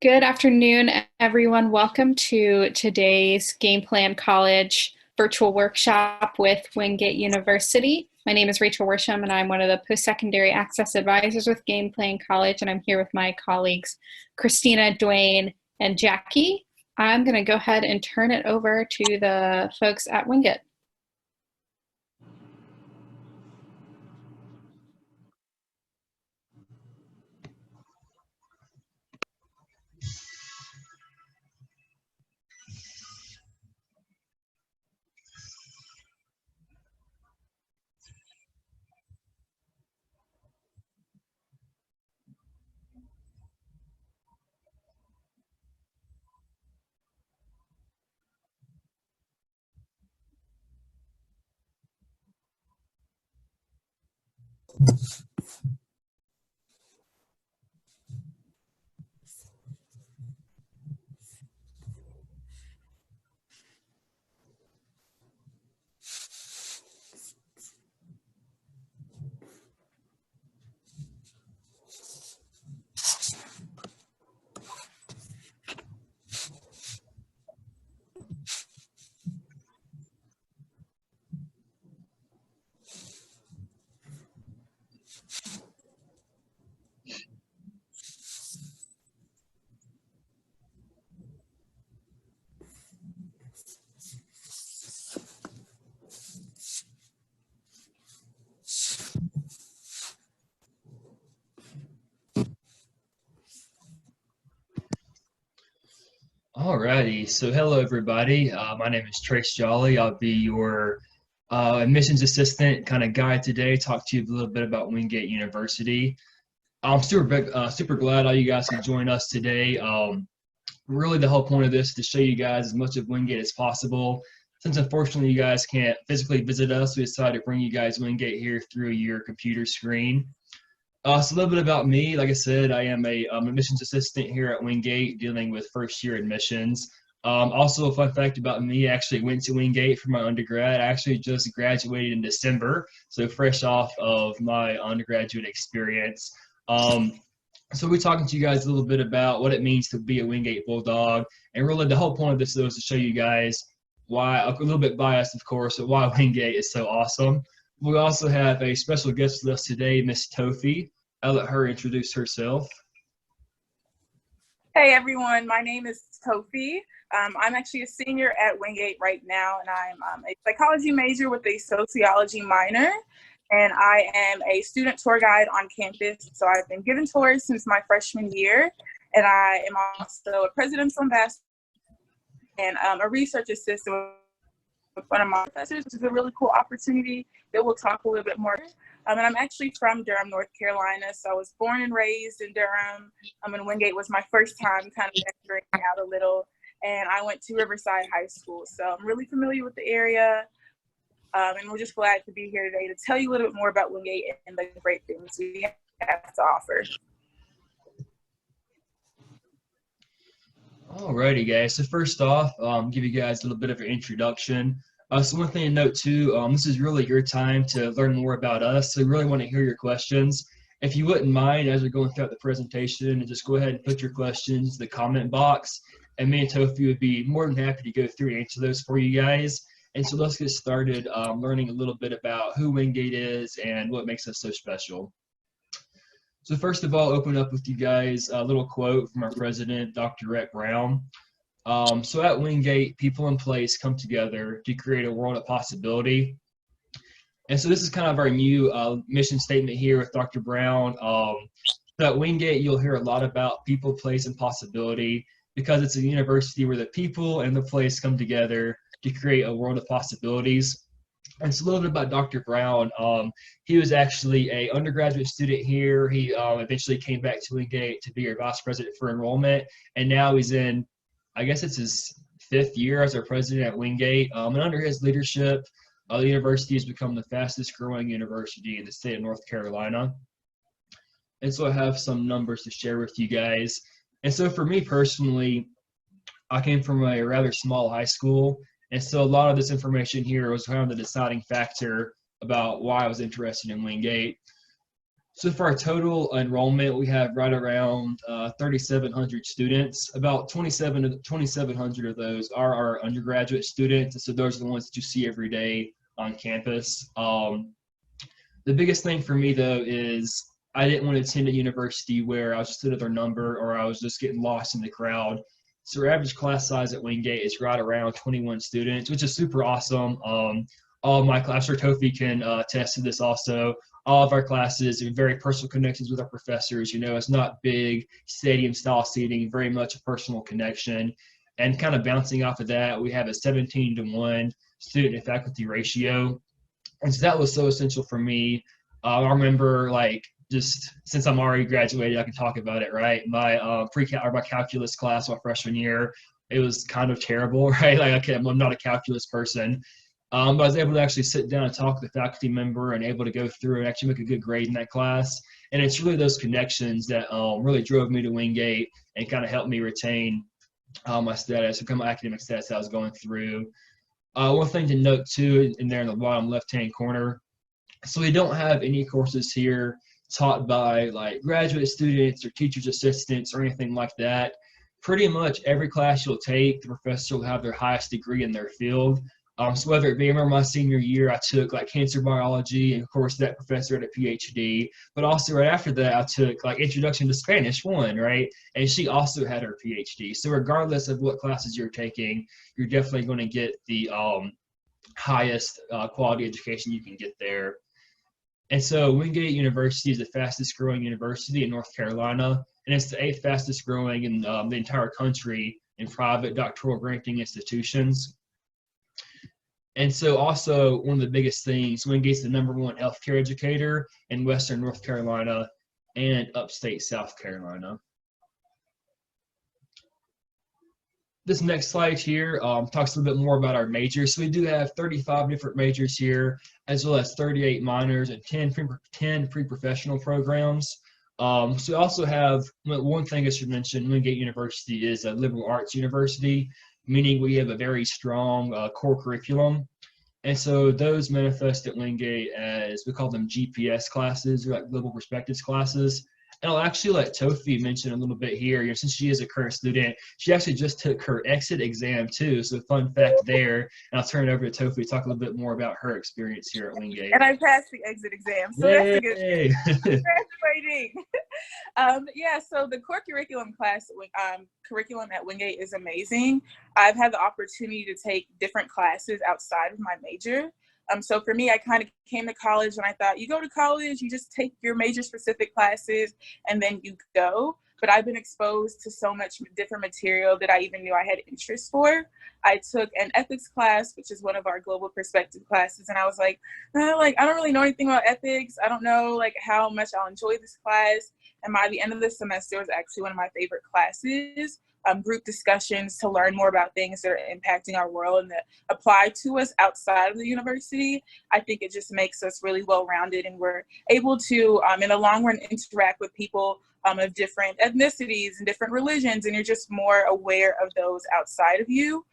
Good afternoon, everyone. Welcome to today's Game Plan College virtual workshop with Wingate University. My name is Rachel Worsham, and I'm one of the post-secondary access advisors with Game Plan College, and I'm here with my colleagues, Christina, Dwayne, and Jackie. I'm going to go ahead and turn it over to the folks at Wingate. Alrighty, so hello everybody. My name is Trace Jolly. I'll be your admissions assistant kind of guide today, talk to you a little bit about Wingate University. I'm super glad all you guys can join us today. Really the whole point of this is to show you guys as much of Wingate as possible. Since unfortunately you guys can't physically visit us, we decided to bring you guys Wingate here through your computer screen. So a little bit about me. Like I said, I am a admissions assistant here at Wingate dealing with first year admissions. Also, a fun fact about me, I actually went to Wingate for my undergrad. I actually just graduated in December, so fresh off of my undergraduate experience. So we're talking to you guys a little bit about what it means to be a Wingate Bulldog, and really the whole point of this is to show you guys why, a little bit biased of course, but why Wingate is so awesome. We also have a special guest with us today, Miss Tofi. I'll let her introduce herself. Hey everyone, my name is Tofi. I'm actually a senior at Wingate right now, and I'm a psychology major with a sociology minor, and I am a student tour guide on campus. So I've been giving tours since my freshman year, and I am also a president's ambassador and a research assistant with one of my professors, which is a really cool opportunity that we'll talk a little bit more. And I'm actually from Durham, North Carolina. So I was born and raised in Durham. And Wingate was my first time kind of venturing out a little. And I went to Riverside High School. So I'm really familiar with the area. And we're just glad to be here today to tell you a little bit more about Wingate and the great things we have to offer. Alrighty, guys. So first off, give you guys a little bit of an introduction. So one thing to note too, this is really your time to learn more about us. So we really want to hear your questions. If you wouldn't mind, as we're going throughout the presentation, just go ahead and put your questions in the comment box, and me and Tofi would be more than happy to go through and answer those for you guys. And so let's get started learning a little bit about who Wingate is and what makes us so special. So first of all, open up with you guys a little quote from our president, Dr. Rhett Brown. So at Wingate, people in place come together to create a world of possibility. And so this is kind of our new mission statement here with Dr. Brown. So at Wingate, you'll hear a lot about people, place, and possibility because it's a university where the people and the place come together to create a world of possibilities. And so a little bit about Dr. Brown. He was actually an undergraduate student here. He eventually came back to Wingate to be our vice president for enrollment. And now he's in, I guess it's his 5th year as our president at Wingate. And under his leadership, the university has become the fastest growing university in the state of North Carolina. And so I have some numbers to share with you guys. And so for me personally, I came from a rather small high school. And so a lot of this information here was kind of the deciding factor about why I was interested in Wingate. So for our total enrollment, we have right around 3,700 students. About 2,700 of those are our undergraduate students. So those are the ones that you see every day on campus. The biggest thing for me though is I didn't want to attend a university where I was just another number or I was just getting lost in the crowd. So our average class size at Wingate is right around 21 students, which is super awesome. All of my class, or Kofi can attest to this also. All of our classes have very personal connections with our professors. You know, it's not big stadium style seating, very much a personal connection. And kind of bouncing off of that, we have a 17-to-1 student to faculty ratio. And so that was so essential for me. I remember, like, just since I'm already graduated, I can talk about it, right? My my calculus class my freshman year, it was kind of terrible, right? Like, I'm not a calculus person, but I was able to actually sit down and talk with the faculty member and able to go through and actually make a good grade in that class. And it's really those connections that really drove me to Wingate and kind of helped me retain my status, become my academic status that I was going through. One thing to note too, in there in the bottom left-hand corner, so we don't have any courses here taught by like graduate students or teachers assistants or anything like that. Pretty much every class you'll take, the professor will have their highest degree in their field. So whether it be, I remember my senior year, I took like cancer biology, and of course that professor had a PhD. But also right after that, I took like Introduction to Spanish 1, right? And she also had her PhD. So regardless of what classes you're taking, you're definitely going to get the highest quality education you can get there. And so Wingate University is the fastest growing university in North Carolina, and it's the 8th fastest growing in the entire country in private doctoral granting institutions. And so also one of the biggest things, Wingate's the #1 healthcare educator in Western North Carolina and upstate South Carolina. This next slide here talks a little bit more about our majors. So we do have 35 different majors here, as well as 38 minors and 10 pre-professional programs. So we also have, one thing I should mention, Wingate University is a liberal arts university, meaning we have a very strong core curriculum. And so those manifest at Wingate as, we call them GPS classes, or like global perspectives classes. And I'll actually let Tofi mention a little bit here, since she is a current student, she actually just took her exit exam too. So fun fact there. And I'll turn it over to Tofi to talk a little bit more about her experience here at Wingate. And I passed the exit exam, so Yay! that's a good graduating. Yeah, so the core curriculum curriculum at Wingate is amazing. I've had the opportunity to take different classes outside of my major. So for me, I kind of came to college and I thought, you go to college, you just take your major specific classes and then you go. But I've been exposed to so much different material that I even knew I had interest for. I took an ethics class, which is one of our global perspective classes. And I was like, I don't really know anything about ethics. I don't know like how much I'll enjoy this class. And by the end of the semester, it was actually one of my favorite classes. Group discussions to learn more about things that are impacting our world and that apply to us outside of the university. I think it just makes us really well-rounded, and we're able to, in the long run, interact with people of different ethnicities and different religions, and you're just more aware of those outside of you.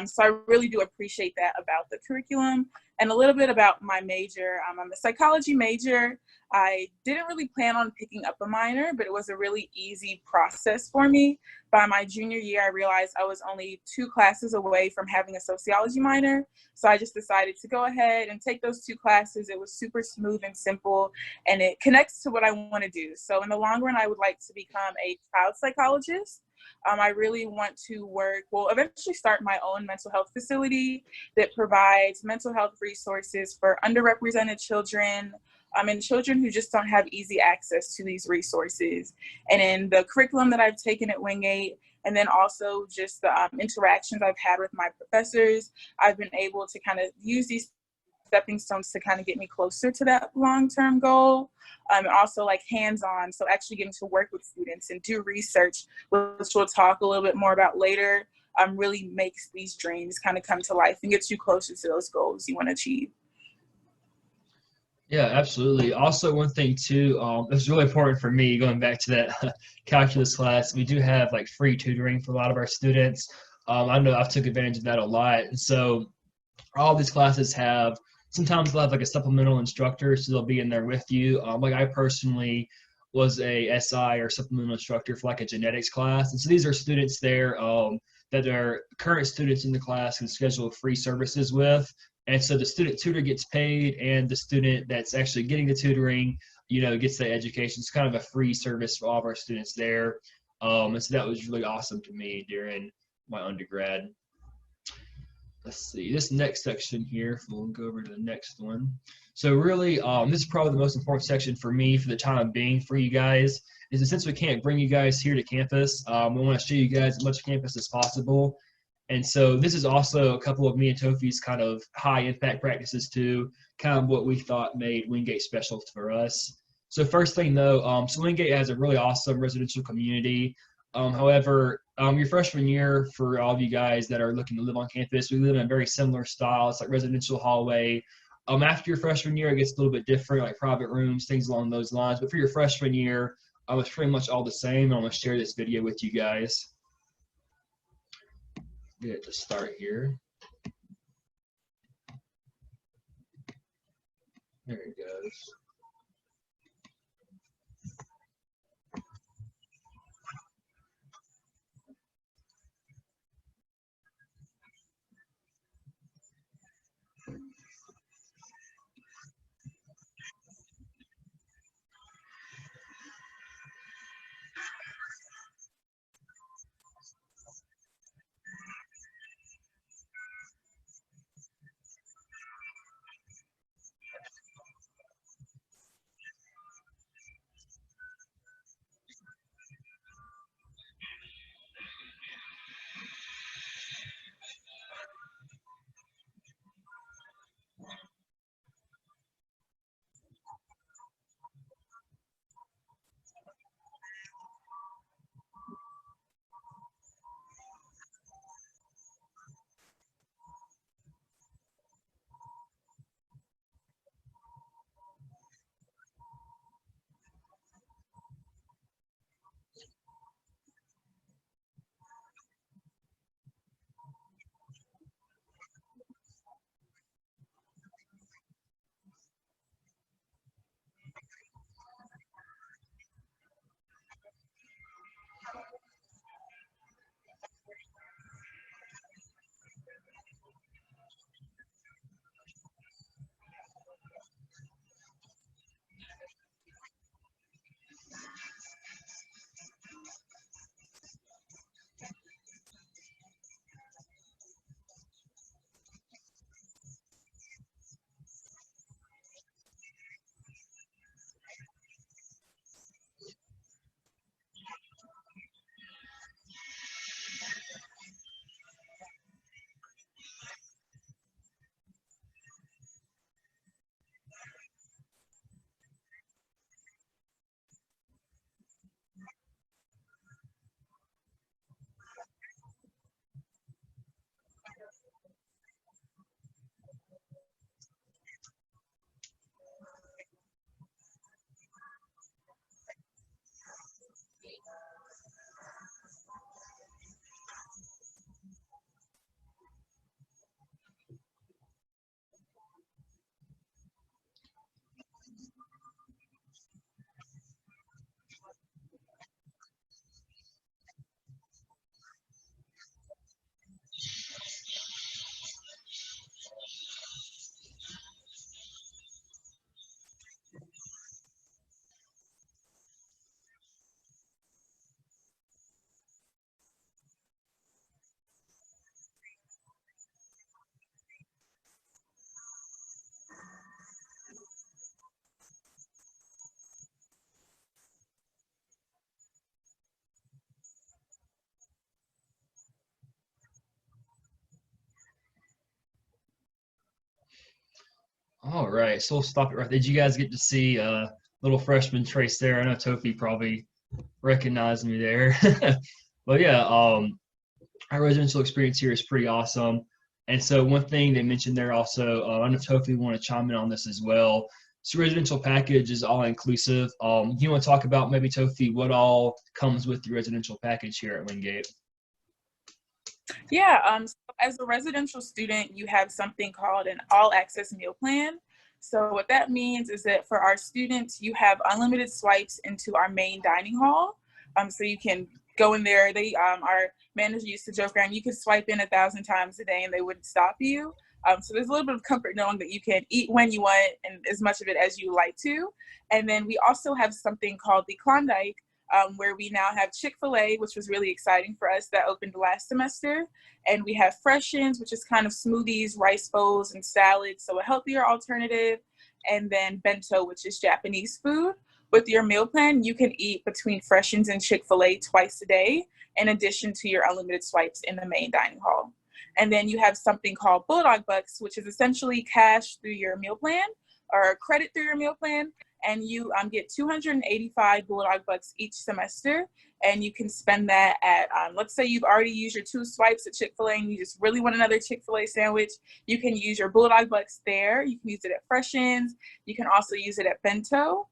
So I really do appreciate that about the curriculum. And a little bit about my major. I'm a psychology major. I didn't really plan on picking up a minor, but it was a really easy process for me. By my junior year, I realized I was only 2 classes away from having a sociology minor. So I just decided to go ahead and take those 2 classes. It was super smooth and simple, and it connects to what I want to do. So in the long run, I would like to become a child psychologist. I really want to eventually start my own mental health facility that provides mental health resources for underrepresented children, and children who just don't have easy access to these resources. And in the curriculum that I've taken at Wingate, and then also just the interactions I've had with my professors, I've been able to kind of use these stepping stones to kind of get me closer to that long-term goal. And also like hands-on, so actually getting to work with students and do research, which we'll talk a little bit more about later, really makes these dreams kind of come to life and gets you closer to those goals you want to achieve. Yeah, absolutely. Also, one thing too, it's really important for me, going back to that calculus class, we do have like free tutoring for a lot of our students. I know I've took advantage of that a lot. And so all these classes have sometimes they'll have like a supplemental instructor, so they'll be in there with you. Like I personally was a SI or supplemental instructor for like a genetics class, and so these are students there that are current students in the class can schedule free services with. And so the student tutor gets paid, and the student that's actually getting the tutoring, gets the education. It's kind of a free service for all of our students there. And so that was really awesome to me during my undergrad. Let's see, this next section here, we'll go over to the next one. So really, this is probably the most important section for me for the time being for you guys, is that since we can't bring you guys here to campus, we want to show you guys as much campus as possible. And so this is also a couple of me and Tofi's kind of high impact practices too, kind of what we thought made Wingate special for us. So first thing though, so Wingate has a really awesome residential community. However, your freshman year, for all of you guys that are looking to live on campus, we live in a very similar style. It's like residential hallway. After your freshman year, it gets a little bit different, like private rooms, things along those lines. But for your freshman year, it's pretty much all the same. I'm going to share this video with you guys. Get it to start here. There it goes. All right, so we'll stop it right there. Did you guys get to see little freshman Trace there? I know Tofi probably recognized me there. But yeah, our residential experience here is pretty awesome. And so one thing they mentioned there also, I don't know if Tofi want to chime in on this as well. So residential package is all inclusive. You want to talk about maybe, Tofi, what all comes with the residential package here at Wingate? Yeah, so as a residential student, you have something called an all-access meal plan. So what that means is that for our students, you have unlimited swipes into our main dining hall. So you can go in there. Our manager used to joke around, you could swipe in 1,000 times a day and they wouldn't stop you. So there's a little bit of comfort knowing that you can eat when you want and as much of it as you like to. And then we also have something called the Klondike, where we now have Chick-fil-A, which was really exciting for us, that opened last semester. And we have Freshens, which is kind of smoothies, rice bowls, and salads, so a healthier alternative. And then Bento, which is Japanese food. With your meal plan, you can eat between Freshens and Chick-fil-A twice a day, in addition to your unlimited swipes in the main dining hall. And then you have something called Bulldog Bucks, which is essentially cash through your meal plan or credit through your meal plan. And you get 285 Bulldog Bucks each semester. And you can spend that at, let's say you've already used your 2 swipes at Chick-fil-A and you just really want another Chick-fil-A sandwich. You can use your Bulldog Bucks there. You can use it at Freshens. You can also use it at Bento.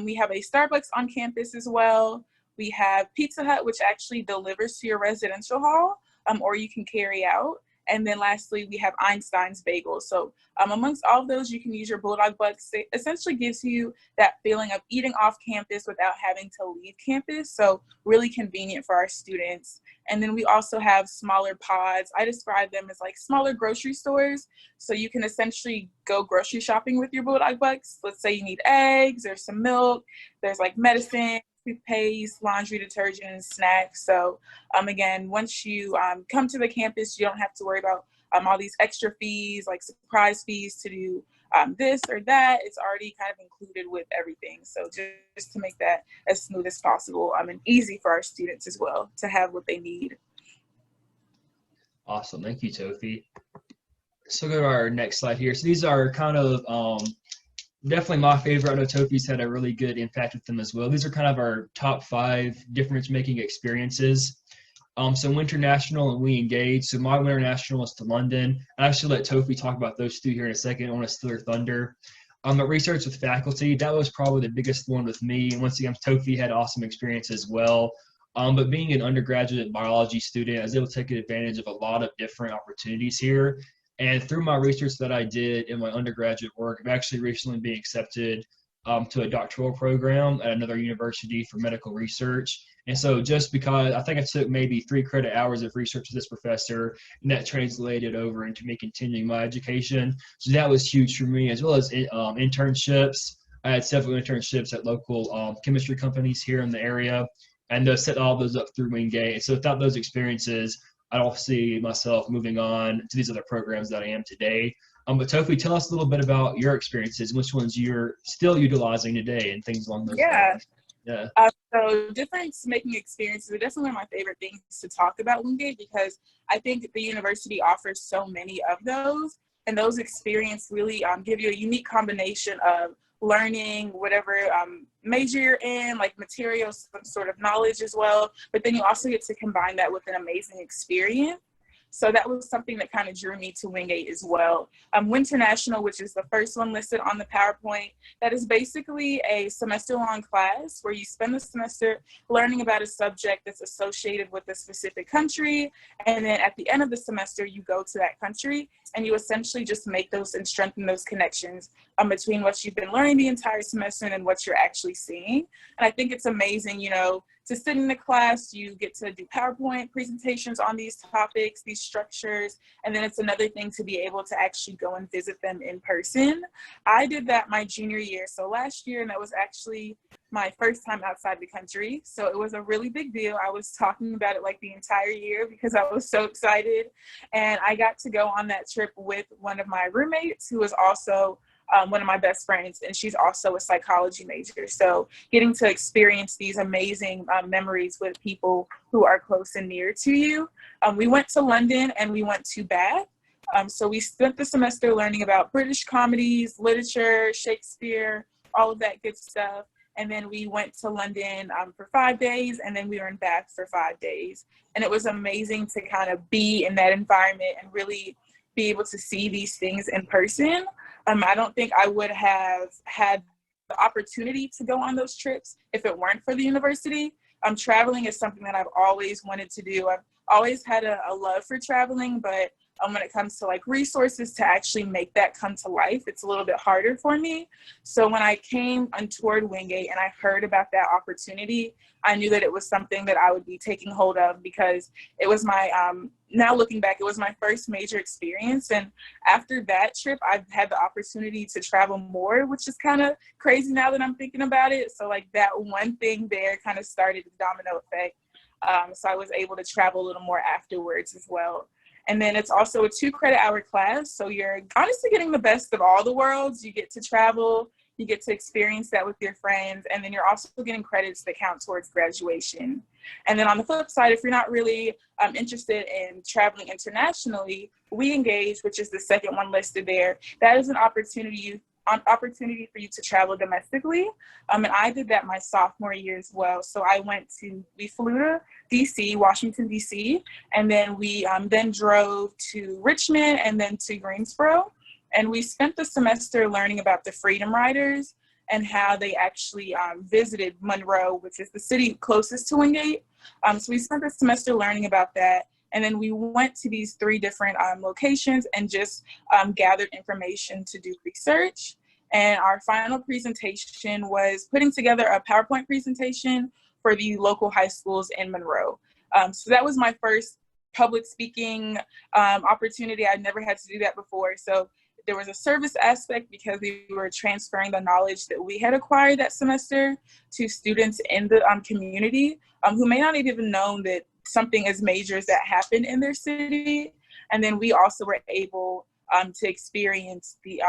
We have a Starbucks on campus as well. We have Pizza Hut, which actually delivers to your residential hall, or you can carry out. And then lastly, we have Einstein's Bagels. So amongst all of those, you can use your Bulldog Bucks. It essentially gives you that feeling of eating off campus without having to leave campus. So really convenient for our students. And then we also have smaller pods. I describe them as like smaller grocery stores. So you can essentially go grocery shopping with your Bulldog Bucks. Let's say you need eggs or some milk. There's like medicine, toothpaste, laundry detergent, and snacks. So again, once you come to the campus, you don't have to worry about all these extra fees, like surprise fees to do this or that. It's already kind of included with everything. So just to make that as smooth as possible and easy for our students as well to have what they need. Awesome. Thank you, Tofi. So go to our next slide here. So these are kind of definitely my favorite. I know Tofi's had a really good impact with them as well. These are kind of our top 5 difference-making experiences. So Winter National and Wingate. So my Winter National was to London. I actually let Tofi talk about those 2 here in a second. I want to steal their thunder. But research with faculty, that was probably the biggest one with me. And once again, Tofi had awesome experience as well. But being an undergraduate biology student, I was able to take advantage of a lot of different opportunities here. And through my research that I did in my undergraduate work, I've actually recently been accepted to a doctoral program at another university for medical research. And so just because I think I took maybe 3 credit hours of research with this professor, and that translated over into me continuing my education. So that was huge for me, as well as internships. I had several internships at local chemistry companies here in the area, and set all those up through Wingate. So without those experiences, I don't see myself moving on to these other programs that I am today. But Tofi, tell us a little bit about your experiences, which ones you're still utilizing today, and things along those lines. Yeah. So difference-making experiences are definitely one of my favorite things to talk about Wingate, because I think the university offers so many of those, and those experiences really give you a unique combination of learning whatever major you're in, like materials, some sort of knowledge as well, but then you also get to combine that with an amazing experience. So that was something that kind of drew me to Wingate as well. Winter National, which is the first one listed on the PowerPoint, that is basically a semester-long class where you spend the semester learning about a subject that's associated with a specific country. And then at the end of the semester, you go to that country and you essentially just make those and strengthen those connections between what you've been learning the entire semester and what you're actually seeing. And I think it's amazing, to sit in the class, you get to do PowerPoint presentations on these topics, these structures, and then it's another thing to be able to actually go and visit them in person. I did that my junior year, so last year, and that was actually my first time outside the country, so it was a really big deal. I was talking about it like the entire year because I was so excited, and I got to go on that trip with one of my roommates who was also one of my best friends, and she's also a psychology major. So getting to experience these amazing memories with people who are close and near to you. We went to London and we went to Bath. So we spent the semester learning about British comedies, literature, Shakespeare, all of that good stuff. And then we went to London for 5 days, and then we were in Bath for 5 days. And it was amazing to kind of be in that environment and really be able to see these things in person. I don't think I would have had the opportunity to go on those trips if it weren't for the university. Traveling is something that I've always wanted to do. I've always had a love for traveling, but when it comes to like resources to actually make that come to life, it's a little bit harder for me. So when I came on toward Wingate and I heard about that opportunity, I knew that it was something that I would be taking hold of, because it was my, now looking back, it was my first major experience. And after that trip, I've had the opportunity to travel more, which is kind of crazy now that I'm thinking about it. So like that one thing there kind of started the domino effect. So I was able to travel a little more afterwards as well. And then it's also a 2-credit-hour class. So you're honestly getting the best of all the worlds. You get to travel, you get to experience that with your friends, and then you're also getting credits that count towards graduation. And then on the flip side, if you're not really interested in traveling internationally, Wingate, which is the second one listed there, that is an opportunity for you to travel domestically. And I did that my sophomore year as well. So we flew to DC, Washington, DC, and then we then drove to Richmond and then to Greensboro. And we spent the semester learning about the Freedom Riders and how they actually visited Monroe, which is the city closest to Wingate. So we spent the semester learning about that. And then we went to these 3 different locations and just gathered information to do research. And our final presentation was putting together a PowerPoint presentation for the local high schools in Monroe. So that was my first public speaking opportunity. I'd never had to do that before. So there was a service aspect because we were transferring the knowledge that we had acquired that semester to students in the community who may not even known that something as major as that happened in their city. And then we also were able to experience the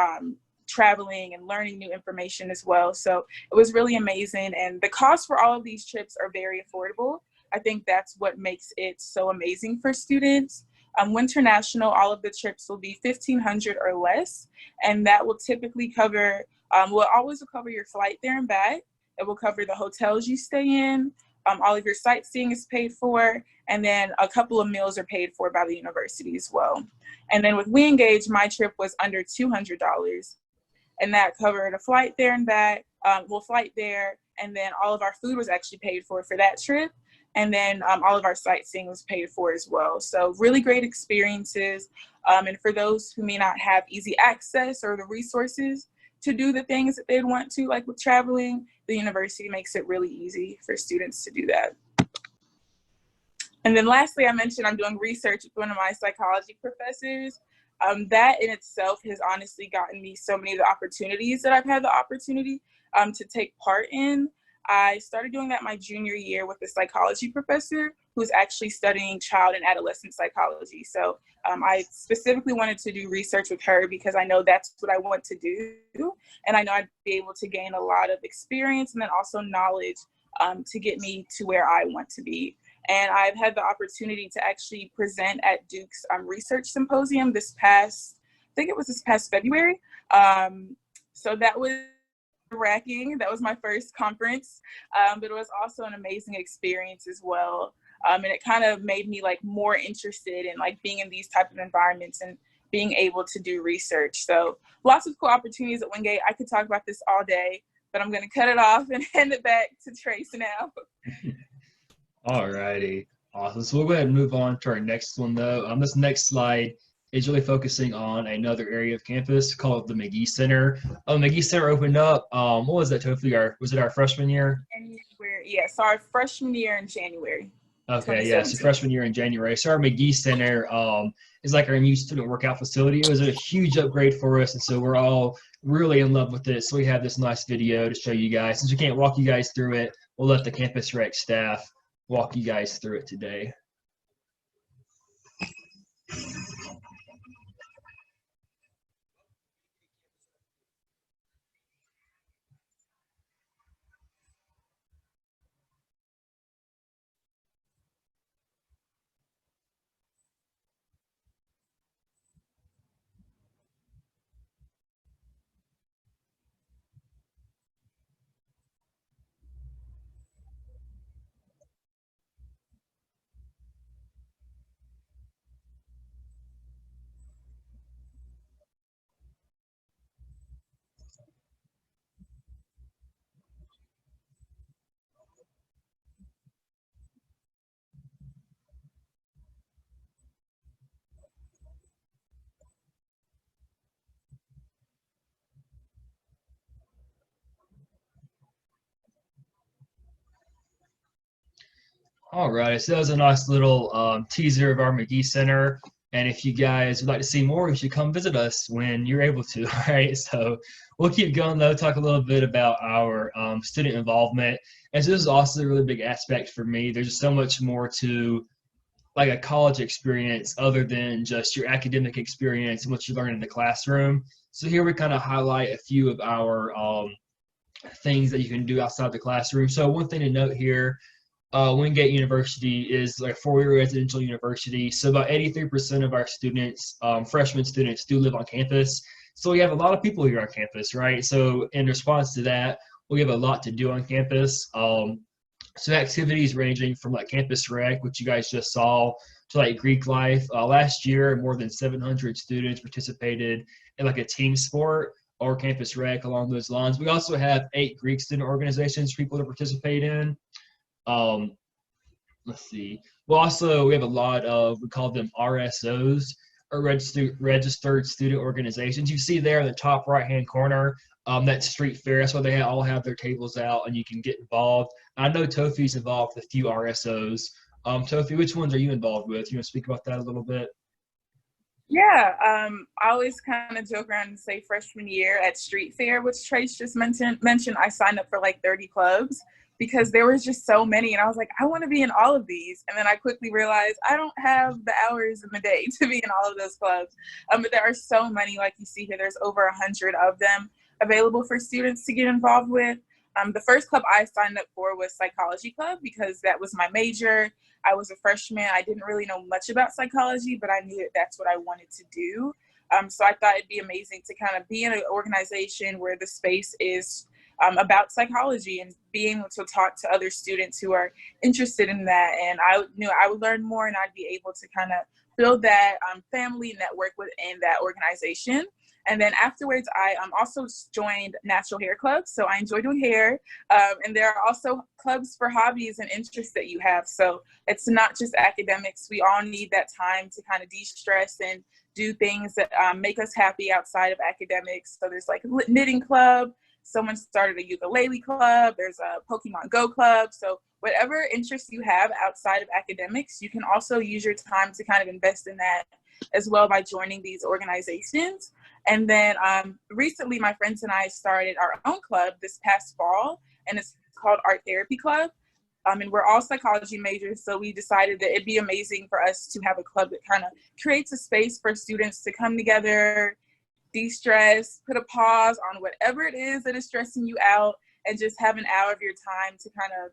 traveling and learning new information as well. So it was really amazing. And the costs for all of these trips are very affordable. I think that's what makes it so amazing for students. Winternational, all of the trips will be $1,500 or less, and that will typically cover, will always cover your flight there and back. It will cover the hotels you stay in. All of your sightseeing is paid for, and then a couple of meals are paid for by the university as well. And then with Wingate, my trip was under $200, and that covered a flight there and back, flight there, and then all of our food was actually paid for that trip. And then all of our sightseeing was paid for as well. So really great experiences. And for those who may not have easy access or the resources to do the things that they'd want to, like with traveling, the university makes it really easy for students to do that. And then lastly, I mentioned I'm doing research with one of my psychology professors. That in itself has honestly gotten me so many of the opportunities that I've had the opportunity to take part in. I started doing that my junior year with a psychology professor who's actually studying child and adolescent psychology. So I specifically wanted to do research with her because I know that's what I want to do. And I know I'd be able to gain a lot of experience and then also knowledge to get me to where I want to be. And I've had the opportunity to actually present at Duke's research symposium this past February. So that was racking. That was my first conference, but it was also an amazing experience as well. And it kind of made me like more interested in like being in these type of environments and being able to do research. So lots of cool opportunities at Wingate. I could talk about this all day, but I'm going to cut it off and hand it back to Trace now. All righty. Awesome. So we'll go ahead and move on to our next one, though. This next slide is really focusing on another area of campus called the McGee Center. McGee Center opened up, what was that, Tofi? Was it our freshman year? Yes, our freshman year in January. Okay, yeah, so freshman year in January. So our McGee Center is like our new student workout facility. It was a huge upgrade for us, and so we're all really in love with it. So we have this nice video to show you guys. Since we can't walk you guys through it, we'll let the Campus Rec staff walk you guys through it today. All right, so that was a nice little teaser of our McGee Center. And if you guys would like to see more, you should come visit us when you're able to. All right, so we'll keep going though, talk a little bit about our student involvement. And so this is also a really big aspect for me. There's just so much more to like a college experience other than just your academic experience and what you learn in the classroom. So here we kind of highlight a few of our things that you can do outside the classroom. So one thing to note here, Wingate University is like a four-year residential university. So about 83% of our students, freshman students, do live on campus. So we have a lot of people here on campus, right? So in response to that, we have a lot to do on campus. So activities ranging from like campus rec, which you guys just saw, to like Greek life. Last year, more than 700 students participated in like a team sport or campus rec along those lines. We also have 8 Greek student organizations for people to participate in. Let's see. Well, also we have a lot of, we call them RSOs, or registered student organizations. You see there in the top right-hand corner, that's street fair. That's why they all have their tables out and you can get involved. I know Tofi's involved with a few RSOs. Tofi, which ones are you involved with? You want to speak about that a little bit? Yeah, I always kind of joke around and say freshman year at street fair, which Trace just mentioned, I signed up for like 30 clubs because there was just so many. And I was like, I want to be in all of these. And then I quickly realized I don't have the hours in the day to be in all of those clubs. But there are so many, like you see here, there's over 100 of them available for students to get involved with. The first club I signed up for was psychology club because that was my major. I was a freshman. I didn't really know much about psychology, but I knew that that's what I wanted to do. So I thought it'd be amazing to kind of be in an organization where the space is about psychology and being able to talk to other students who are interested in that. And I knew I would learn more and I'd be able to kind of build that family network within that organization. And then afterwards, I also joined Natural Hair Club. So I enjoy doing hair. And there are also clubs for hobbies and interests that you have. So it's not just academics. We all need that time to kind of de-stress and do things that make us happy outside of academics. So there's like a knitting club. Someone started a ukulele club. There's a Pokemon Go club. So whatever interests you have outside of academics, you can also use your time to kind of invest in that as well by joining these organizations. And then recently, my friends and I started our own club this past fall, and it's called Art Therapy Club. And we're all psychology majors, so we decided that it'd be amazing for us to have a club that kind of creates a space for students to come together, de-stress, put a pause on whatever it is that is stressing you out, and just have an hour of your time to kind of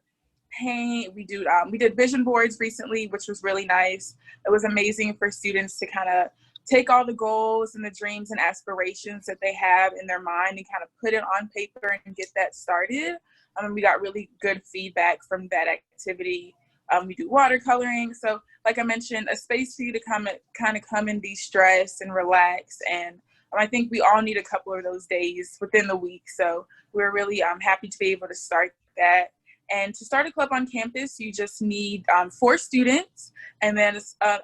paint. We did vision boards recently, which was really nice. It was amazing for students to kind of take all the goals and the dreams and aspirations that they have in their mind and kind of put it on paper and get that started. We got really good feedback from that activity. We do watercoloring. So like I mentioned, a space for you to come and de-stress and relax. And I think we all need a couple of those days within the week. So we're really happy to be able to start that. And to start a club on campus, you just need 4 students and then an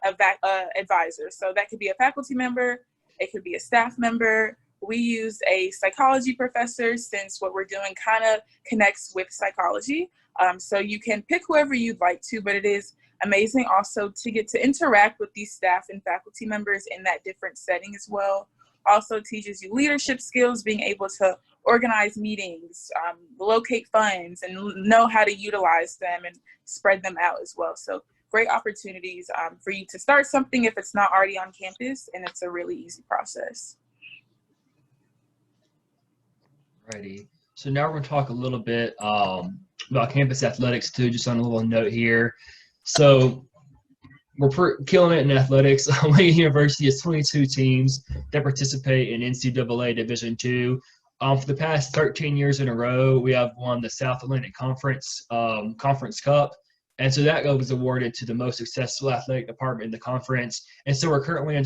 advisor. So that could be a faculty member, it could be a staff member. We use a psychology professor since what we're doing kind of connects with psychology. So you can pick whoever you'd like to, but it is amazing also to get to interact with these staff and faculty members in that different setting as well. Also teaches you leadership skills, being able to organize meetings, locate funds, and know how to utilize them and spread them out as well. So great opportunities for you to start something if it's not already on campus, and it's a really easy process. Alrighty. So now we're going to talk a little bit about campus athletics too, just on a little note here. So we're killing it in athletics. Wingate University has 22 teams that participate in NCAA Division II. For the past 13 years in a row, we have won the South Atlantic Conference Cup. And so that was awarded to the most successful athletic department in the conference. And so we were currently on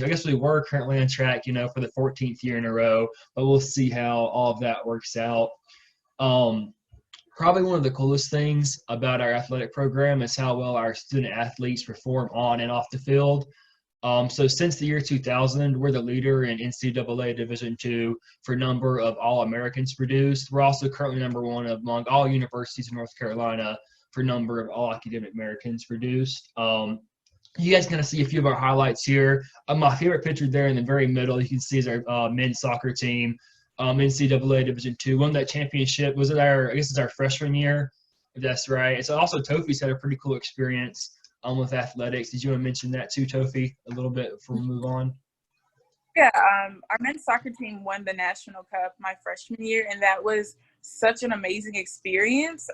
track, for the 14th year in a row, but we'll see how all of that works out. Probably one of the coolest things about our athletic program is how well our student athletes perform on and off the field. So since the year 2000, we're the leader in NCAA Division II for number of All-Americans produced. We're also currently number 1 among all universities in North Carolina for number of all academic Americans produced. You guys kind of see a few of our highlights here. My favorite picture there in the very middle, you can see is our men's soccer team, NCAA Division II. Won that championship. Was it I guess it's our freshman year, if that's right. And so also Tofi's had a pretty cool experience with athletics. Did you want to mention that too, Tofi, a little bit before we move on? Yeah, our men's soccer team won the national cup my freshman year, and that was such an amazing experience.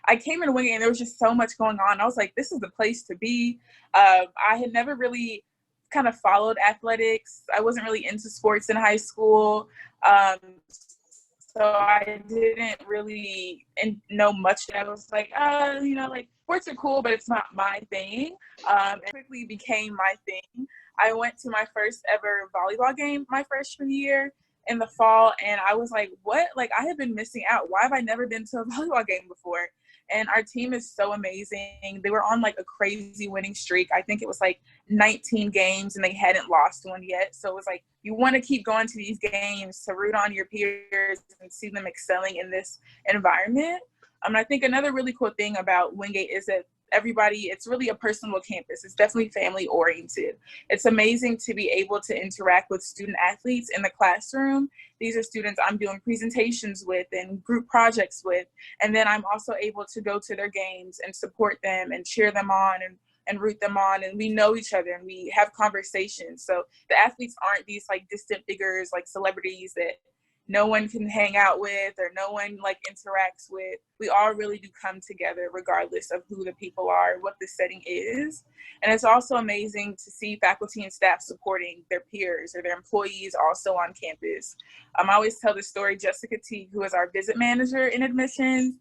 I came in Wingate and there was just so much going on. I was like, this is the place to be. I had never really kind of followed athletics. I wasn't really into sports in high school. So I didn't really know much. I was like, like sports are cool, but it's not my thing. It quickly became my thing. I went to my first ever volleyball game my freshman year in the fall, and I was like, what? Like, I have been missing out. Why have I never been to a volleyball game before? And our team is so amazing. They were on like a crazy winning streak. I think it was like 19 games and they hadn't lost one yet. So it was like, you want to keep going to these games to root on your peers and see them excelling in this environment. I think another really cool thing about Wingate is that it's really a personal campus. It's definitely family oriented. It's amazing to be able to interact with student athletes in the classroom. These are students I'm doing presentations with and group projects with. And then I'm also able to go to their games and support them and cheer them on and root them on. And we know each other and we have conversations. So the athletes aren't these like distant figures, like celebrities that no one can hang out with or no one like interacts with. We all really do come together regardless of who the people are, what the setting is. And it's also amazing to see faculty and staff supporting their peers or their employees also on campus. I always tell the story, Jessica T, who is our visit manager in admissions,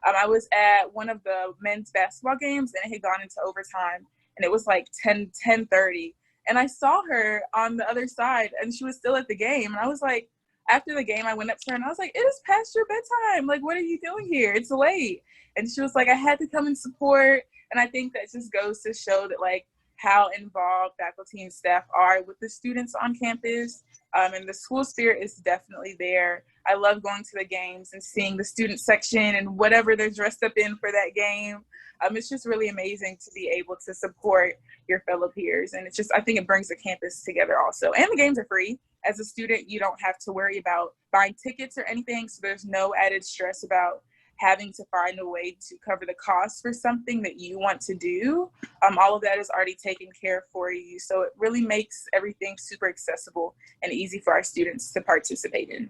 I was at one of the men's basketball games and it had gone into overtime and it was like 10:30. And I saw her on the other side and she was still at the game. And I was like, after the game, I went up to her and I was like, it is past your bedtime. Like, what are you doing here? It's late. And she was like, I had to come and support. And I think that just goes to show that like how involved faculty and staff are with the students on campus. And the school spirit is definitely there. I love going to the games and seeing the student section and whatever they're dressed up in for that game. It's just really amazing to be able to support your fellow peers. And I think it brings the campus together also. And the games are free. As a student, you don't have to worry about buying tickets or anything. So there's no added stress about having to find a way to cover the cost for something that you want to do. All of that is already taken care of for you. So it really makes everything super accessible and easy for our students to participate in.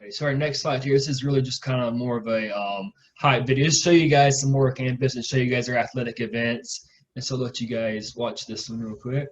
Okay, so our next slide here, this is really just kind of more of a hype video. Just show you guys some more campus and show you guys our athletic events. And so I'll let you guys watch this one real quick.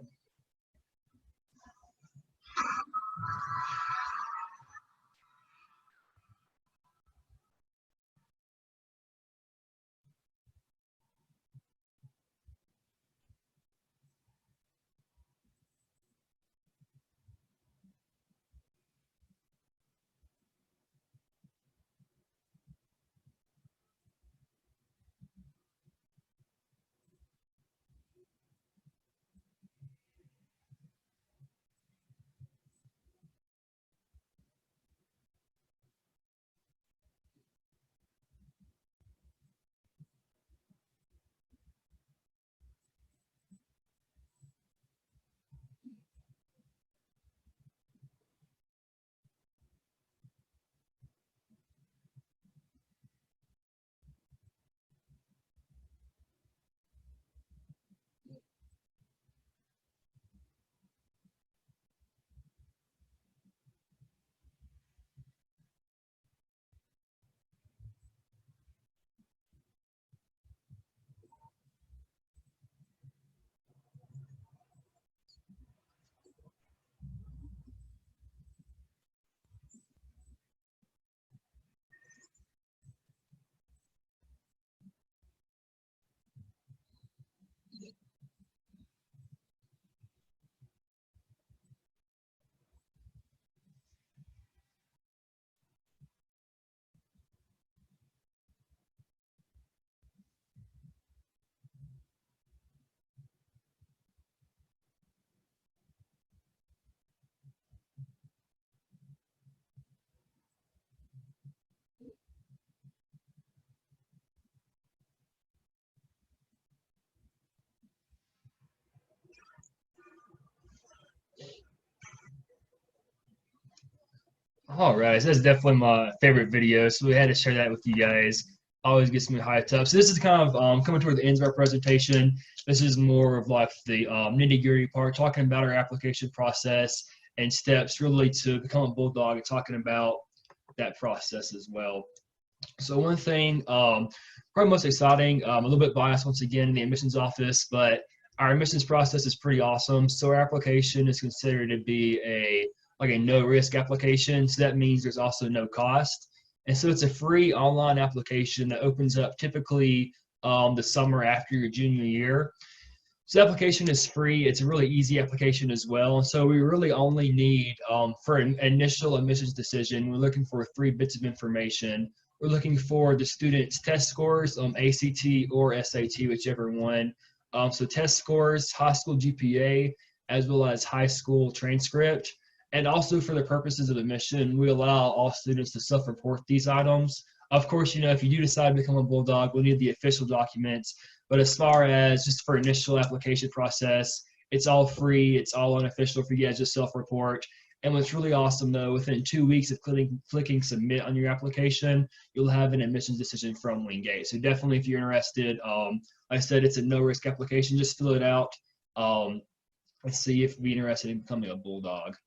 All right, so that's definitely my favorite video. So we had to share that with you guys. Always gets me hyped up. So this is kind of coming toward the end of our presentation. This is more of like the nitty-gritty part, talking about our application process and steps really to become a Bulldog, and talking about that process as well. So one thing, probably most exciting, a little bit biased once again in the admissions office, but our admissions process is pretty awesome. So our application is considered to be a no risk application. So that means there's also no cost. And so it's a free online application that opens up typically the summer after your junior year. So the application is free. It's a really easy application as well. So we really only need, for an initial admissions decision, we're looking for 3 bits of information. We're looking for the student's test scores, ACT or SAT, whichever one. So test scores, high school GPA, as well as high school transcript. And also for the purposes of admission, we allow all students to self-report these items. Of course, if you do decide to become a Bulldog, we'll need the official documents. But as far as just for initial application process, it's all free. It's all unofficial for you guys to self-report. And what's really awesome, though, within 2 weeks of clicking submit on your application, you'll have an admissions decision from Wingate. So definitely, if you're interested, like I said, it's a no-risk application. Just fill it out. Let's see if you're interested in becoming a Bulldog.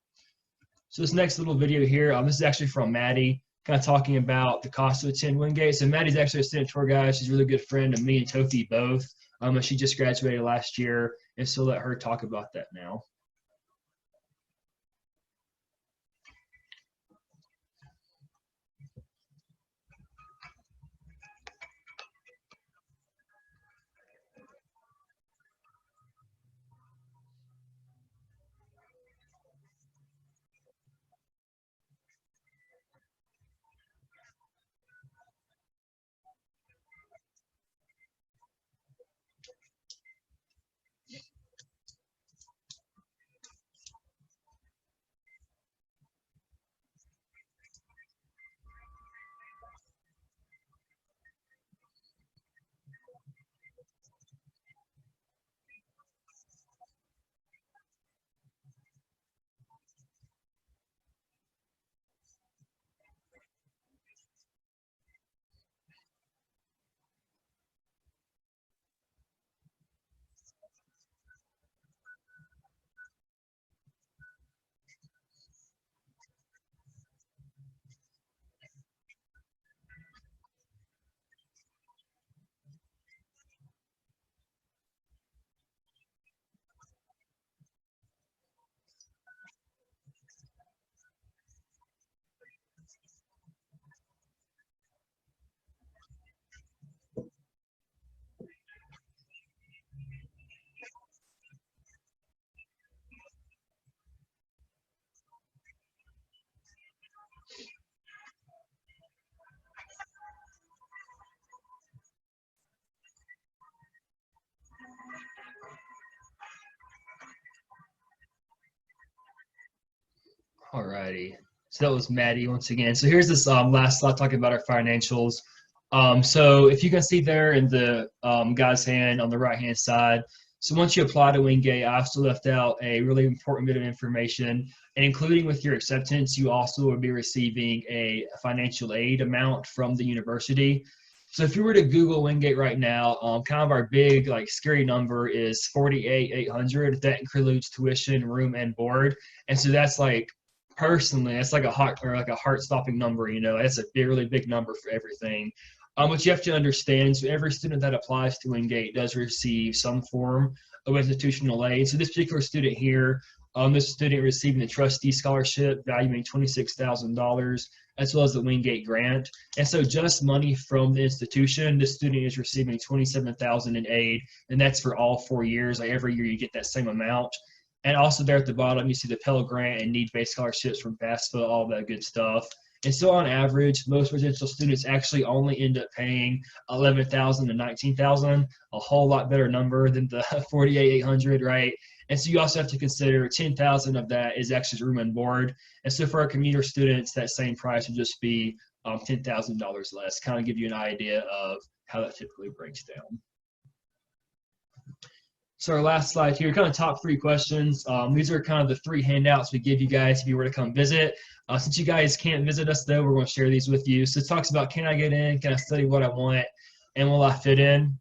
So this next little video here, this is actually from Maddie, kind of talking about the cost to attend Wingate. So Maddie's actually a student tour guide. She's a really good friend of me and Tofi both. She just graduated last year, and so let her talk about that now. Alrighty, so that was Maddie once again. So here's this last slide talking about our financials. So if you can see there in the guy's hand on the right-hand side, so once you apply to Wingate, I also left out a really important bit of information, and including with your acceptance, you also will be receiving a financial aid amount from the university. So if you were to Google Wingate right now, kind of our big scary number is $48,800. That includes tuition, room, and board, and so that's personally, it's like a heart-stopping number. That's a really big number for everything. What you have to understand, so every student that applies to Wingate does receive some form of institutional aid. So this particular student here, this student receiving the trustee scholarship valuing $26,000, as well as the Wingate grant. And so just money from the institution, the student is receiving $27,000 in aid, and that's for all 4 years. Every year you get that same amount. And also there at the bottom, you see the Pell Grant and need-based scholarships from FAFSA, all that good stuff. And so on average, most residential students actually only end up paying $11,000 to $19,000, a whole lot better number than the $48,800, right? And so you also have to consider $10,000 of that is actually room and board. And so for our commuter students, that same price would just be $10,000 less. Kind of give you an idea of how that typically breaks down. So our last slide here, kind of top 3 questions. These are kind of the 3 handouts we give you guys if you were to come visit. Since you guys can't visit us though, we're going to share these with you. So it talks about, can I get in? Can I study what I want? And will I fit in?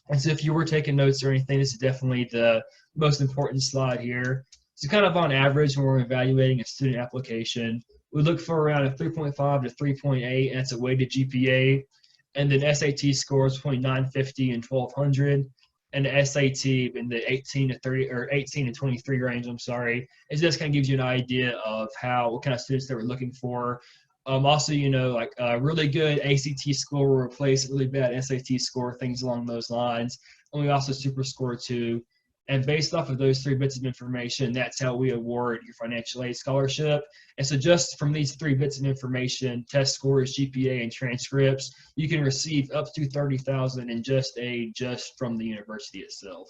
And so if you were taking notes or anything, this is definitely the most important slide here. So kind of on average, when we're evaluating a student application, we look for around a 3.5 to 3.8, and it's a weighted GPA. And then SAT scores between 950 and 1200. And the SAT in the 18 to 30 or 18 to 23 range, I'm sorry. It just kind of gives you an idea of what kind of students that we're looking for. Also, you know, like a really good ACT score will replace a really bad SAT score, things along those lines. And we also super score too. And based off of those 3 bits of information, that's how we award your financial aid scholarship. And so just from these 3 bits of information, test scores, GPA, and transcripts, you can receive up to $30,000 in just from the university itself.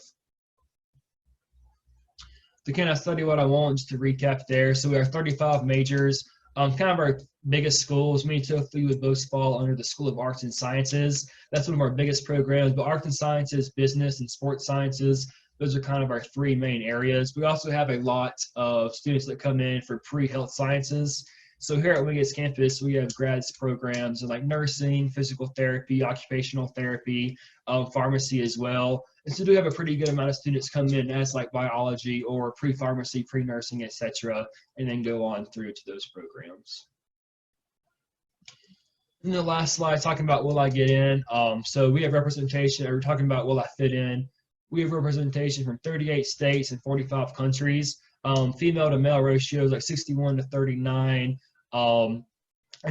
So can I study what I want? Just to recap there. So we have 35 majors. Kind of our biggest schools, me and Tofu would both fall under the School of Arts and Sciences. That's one of our biggest programs, but Arts and Sciences, Business, and Sports Sciences, those are kind of our 3 main areas. We also have a lot of students that come in for pre-health sciences. So here at Wingate's campus, we have grads programs in like nursing, physical therapy, occupational therapy, pharmacy as well. And so we do have a pretty good amount of students come in as like biology or pre-pharmacy, pre-nursing, etc., and then go on through to those programs. And the last slide, talking about will I get in. So we have representation, we're talking about will I fit in. We have representation from 38 states and 45 countries. Female to male ratio is like 61 to 39. And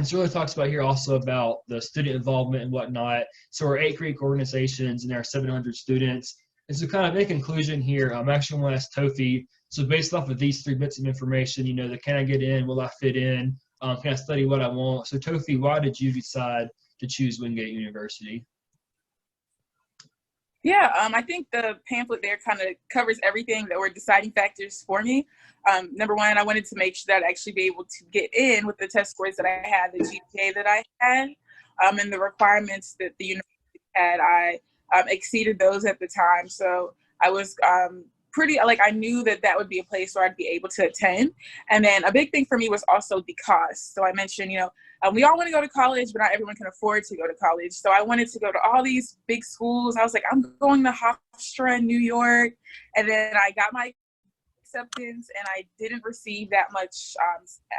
so it really talks about here also about the student involvement and whatnot. So we're 8 Greek organizations and there are 700 students. And so kind of in conclusion here, I'm actually going to ask Tofi. So based off of these 3 bits of information, you know, the can I get in, will I fit in, can I study what I want? So Tofi, why did you decide to choose Wingate University? Yeah, I think the pamphlet there kind of covers everything that were deciding factors for me. Number one, I wanted to make sure that I'd actually be able to get in with the test scores that I had, the GPA that I had, and the requirements that the university had. I exceeded those at the time. So I was I knew that that would be a place where I'd be able to attend. And then a big thing for me was also the cost. So I mentioned, you know, we all want to go to college, but not everyone can afford to go to college. So I wanted to go to all these big schools. I was like, I'm going to Hofstra in New York. And then I got my acceptance and I didn't receive that much.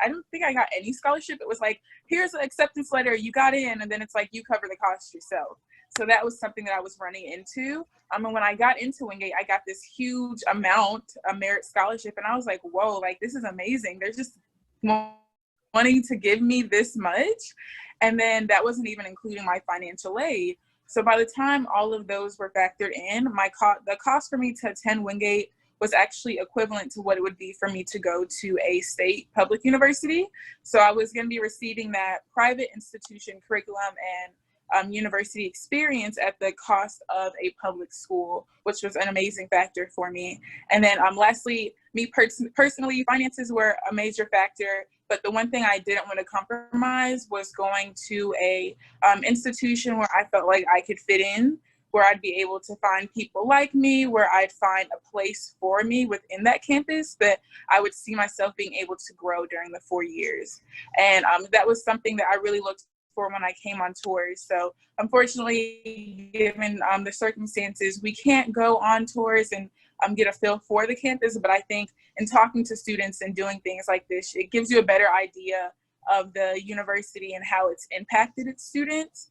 I don't think I got any scholarship. It was like, here's an acceptance letter, you got in, and then it's like, you cover the cost yourself. So that was something that I was running into. And when I got into Wingate, I got this huge amount, a merit scholarship. And I was like, whoa, like, this is amazing. They're just wanting to give me this much. And then that wasn't even including my financial aid. So by the time all of those were factored in, the cost for me to attend Wingate was actually equivalent to what it would be for me to go to a state public university. So I was going to be receiving that private institution curriculum and university experience at the cost of a public school, which was an amazing factor for me. And then lastly, me personally, finances were a major factor, but the one thing I didn't want to compromise was going to a institution where I felt like I could fit in, where I'd be able to find people like me, where I'd find a place for me within that campus that I would see myself being able to grow during the 4 years. And that was something that I really looked for when I came on tours. So unfortunately, given the circumstances, we can't go on tours and get a feel for the campus. But I think in talking to students and doing things like this, it gives you a better idea of the university and how it's impacted its students.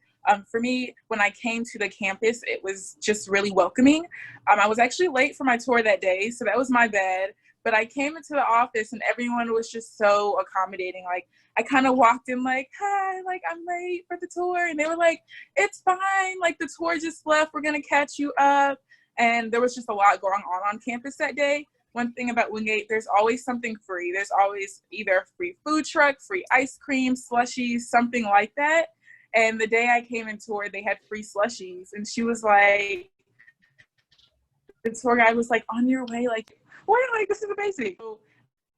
For me, when I came to the campus, it was just really welcoming. I was actually late for my tour that day, so that was my bad. But I came into the office and everyone was just so accommodating. Like, I kind of walked in like, hi, like, I'm late for the tour. And they were like, it's fine. Like, the tour just left. We're going to catch you up. And there was just a lot going on campus that day. One thing about Wingate, there's always something free. There's always either a free food truck, free ice cream, slushies, something like that. And the day I came and toured, they had free slushies. And she was like, the tour guide was like, on your way, like, what? Like, this is amazing. So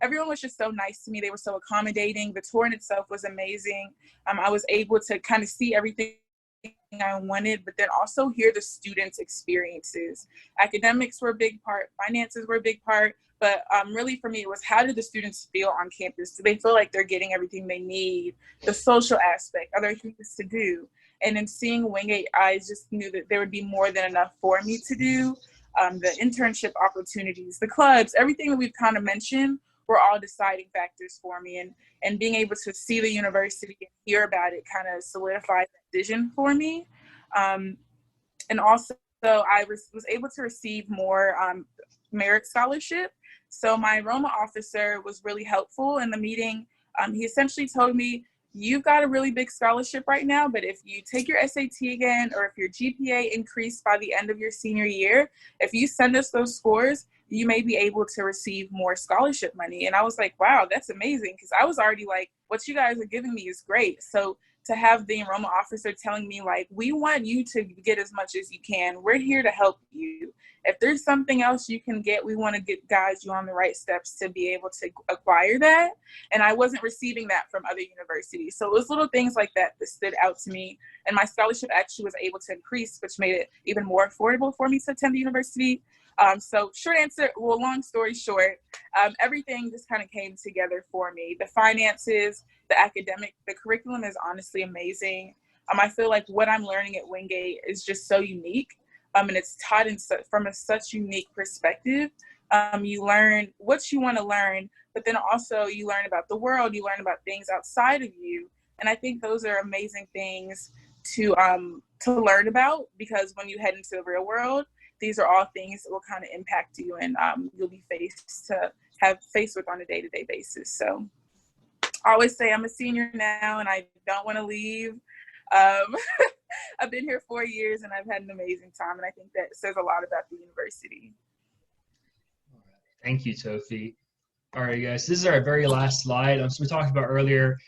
everyone was just so nice to me. They were so accommodating. The tour in itself was amazing. I was able to kind of see everything I wanted, but then also hear the students' experiences. Academics were a big part, finances were a big part, but really for me, it was how do the students feel on campus? Do they feel like they're getting everything they need? The social aspect, are there things to do? And in seeing Wingate, I just knew that there would be more than enough for me to do. The internship opportunities, the clubs, everything that we've kind of mentioned were all deciding factors for me. And being able to see the university and hear about it kind of solidified that vision for me. And also, I was able to receive more merit scholarship. So my enrollment officer was really helpful in the meeting. He essentially told me, you've got a really big scholarship right now, but if you take your SAT again, or if your GPA increased by the end of your senior year, if you send us those scores, you may be able to receive more scholarship money. And I was like, wow, that's amazing. Because I was already like, what you guys are giving me is great. So to have the enrollment officer telling me, like, we want you to get as much as you can. We're here to help you. If there's something else you can get, we want to guide you on the right steps to be able to acquire that. And I wasn't receiving that from other universities. So it was little things like that that stood out to me. And my scholarship actually was able to increase, which made it even more affordable for me to attend the university. So short answer, well, long story short, everything just kind of came together for me. The finances, the academic, the curriculum is honestly amazing. I feel like what I'm learning at Wingate is just so unique. And it's taught from such unique perspective. You learn what you want to learn, but then also you learn about the world, you learn about things outside of you. And I think those are amazing things to learn about, because when you head into the real world, these are all things that will kind of impact you, and you'll be faced with on a day-to-day basis. So I always say I'm a senior now and I don't want to leave. I've been here 4 years and I've had an amazing time, and I think that says a lot about the university. Thank you, Tofi. All right, guys, this is our very last slide. So we talked about earlier,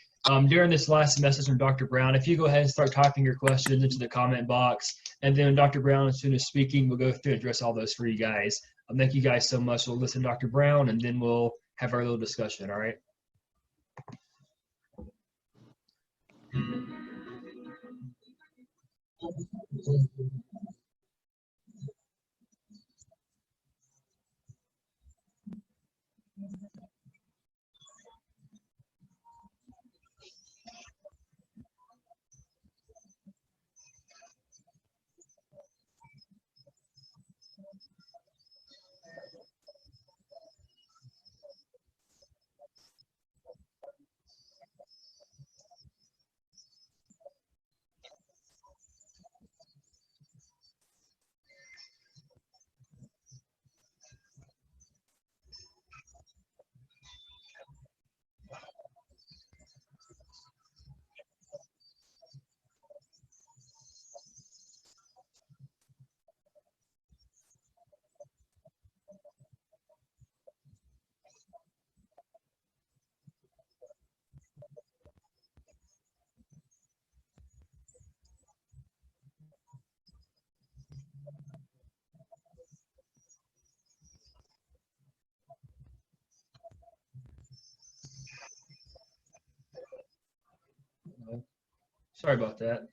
during this last message from Dr. Brown, if you go ahead and start typing your questions into the comment box, and then Dr. Brown, as soon as speaking, we'll go through and address all those for you guys. Thank you guys so much. We'll listen to Dr. Brown, and then we'll have our little discussion, all right? Sorry about that.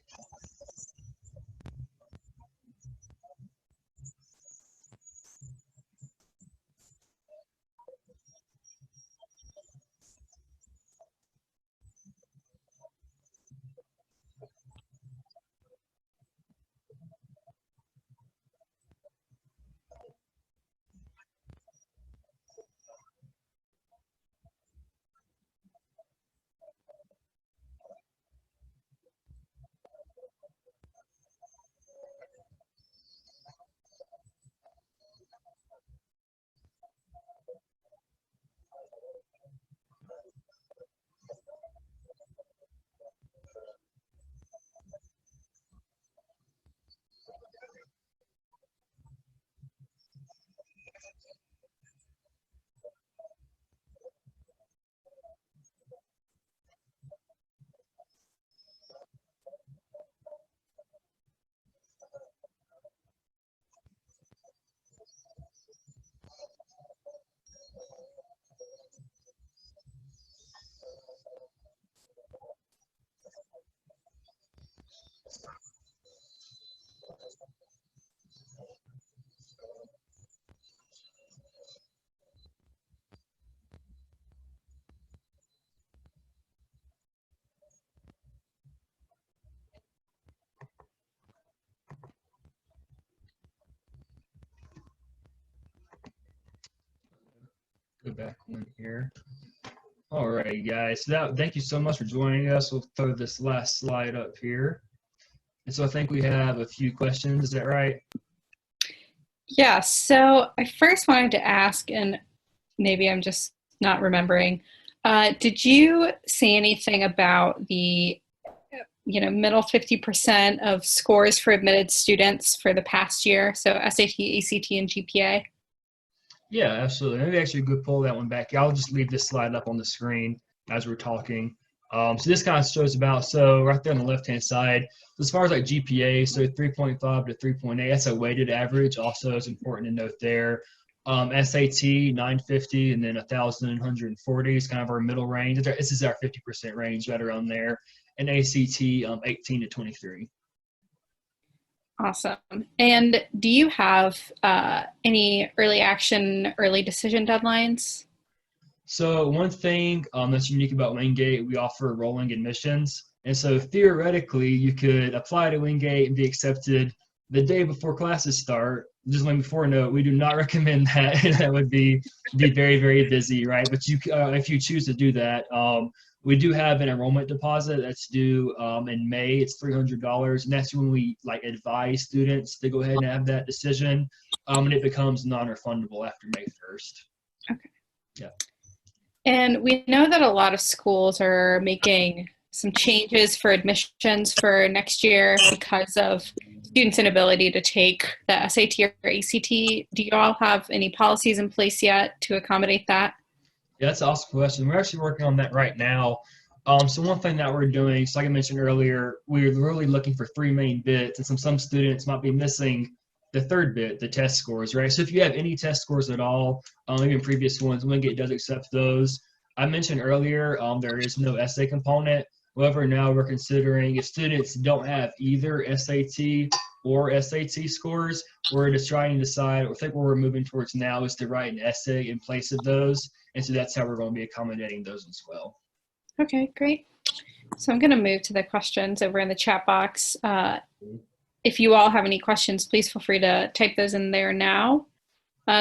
back one here. All right, guys. So thank you so much for joining us. We'll throw this last slide up here. And so I think we have a few questions. Is that right? Yeah, so I first wanted to ask, and maybe I'm just not remembering, did you say anything about the middle 50% of scores for admitted students for the past year? So SAT, ACT, and GPA? Yeah, absolutely. Maybe actually go pull that one back. I'll just leave this slide up on the screen as we're talking. So this kind of shows so right there on the left-hand side, as far as like GPA, so 3.5 to 3.8, that's a weighted average. Also, it's important to note there. SAT 950 and then 1,140 is kind of our middle range. This is our 50% range right around there. And ACT 18 to 23. Awesome. And do you have any early action, early decision deadlines? So one thing that's unique about Wingate, we offer rolling admissions. And so theoretically, you could apply to Wingate and be accepted the day before classes start. Just letting before note, we do not recommend that. That would be very, very busy, right? But if you choose to do that, we do have an enrollment deposit that's due in May. It's $300, and that's when we advise students to go ahead and have that decision, and it becomes non-refundable after May 1st. Okay. Yeah. And we know that a lot of schools are making some changes for admissions for next year because of students' inability to take the SAT or ACT. Do you all have any policies in place yet to accommodate that? Yeah, that's an awesome question. We're actually working on that right now. So one thing that we're doing, so like I mentioned earlier, we're really looking for 3 main bits, and some students might be missing the third bit, the test scores, right? So if you have any test scores at all, even previous ones, Wingate does accept those. I mentioned earlier there is no essay component. However, now we're considering if students don't have either SAT or SAT scores, we're just trying to decide, I think what we're moving towards now is to write an essay in place of those. And so that's how we're going to be accommodating those as well. Okay, great. So I'm going to move to the questions over in the chat box. If you all have any questions, please feel free to type those in there now.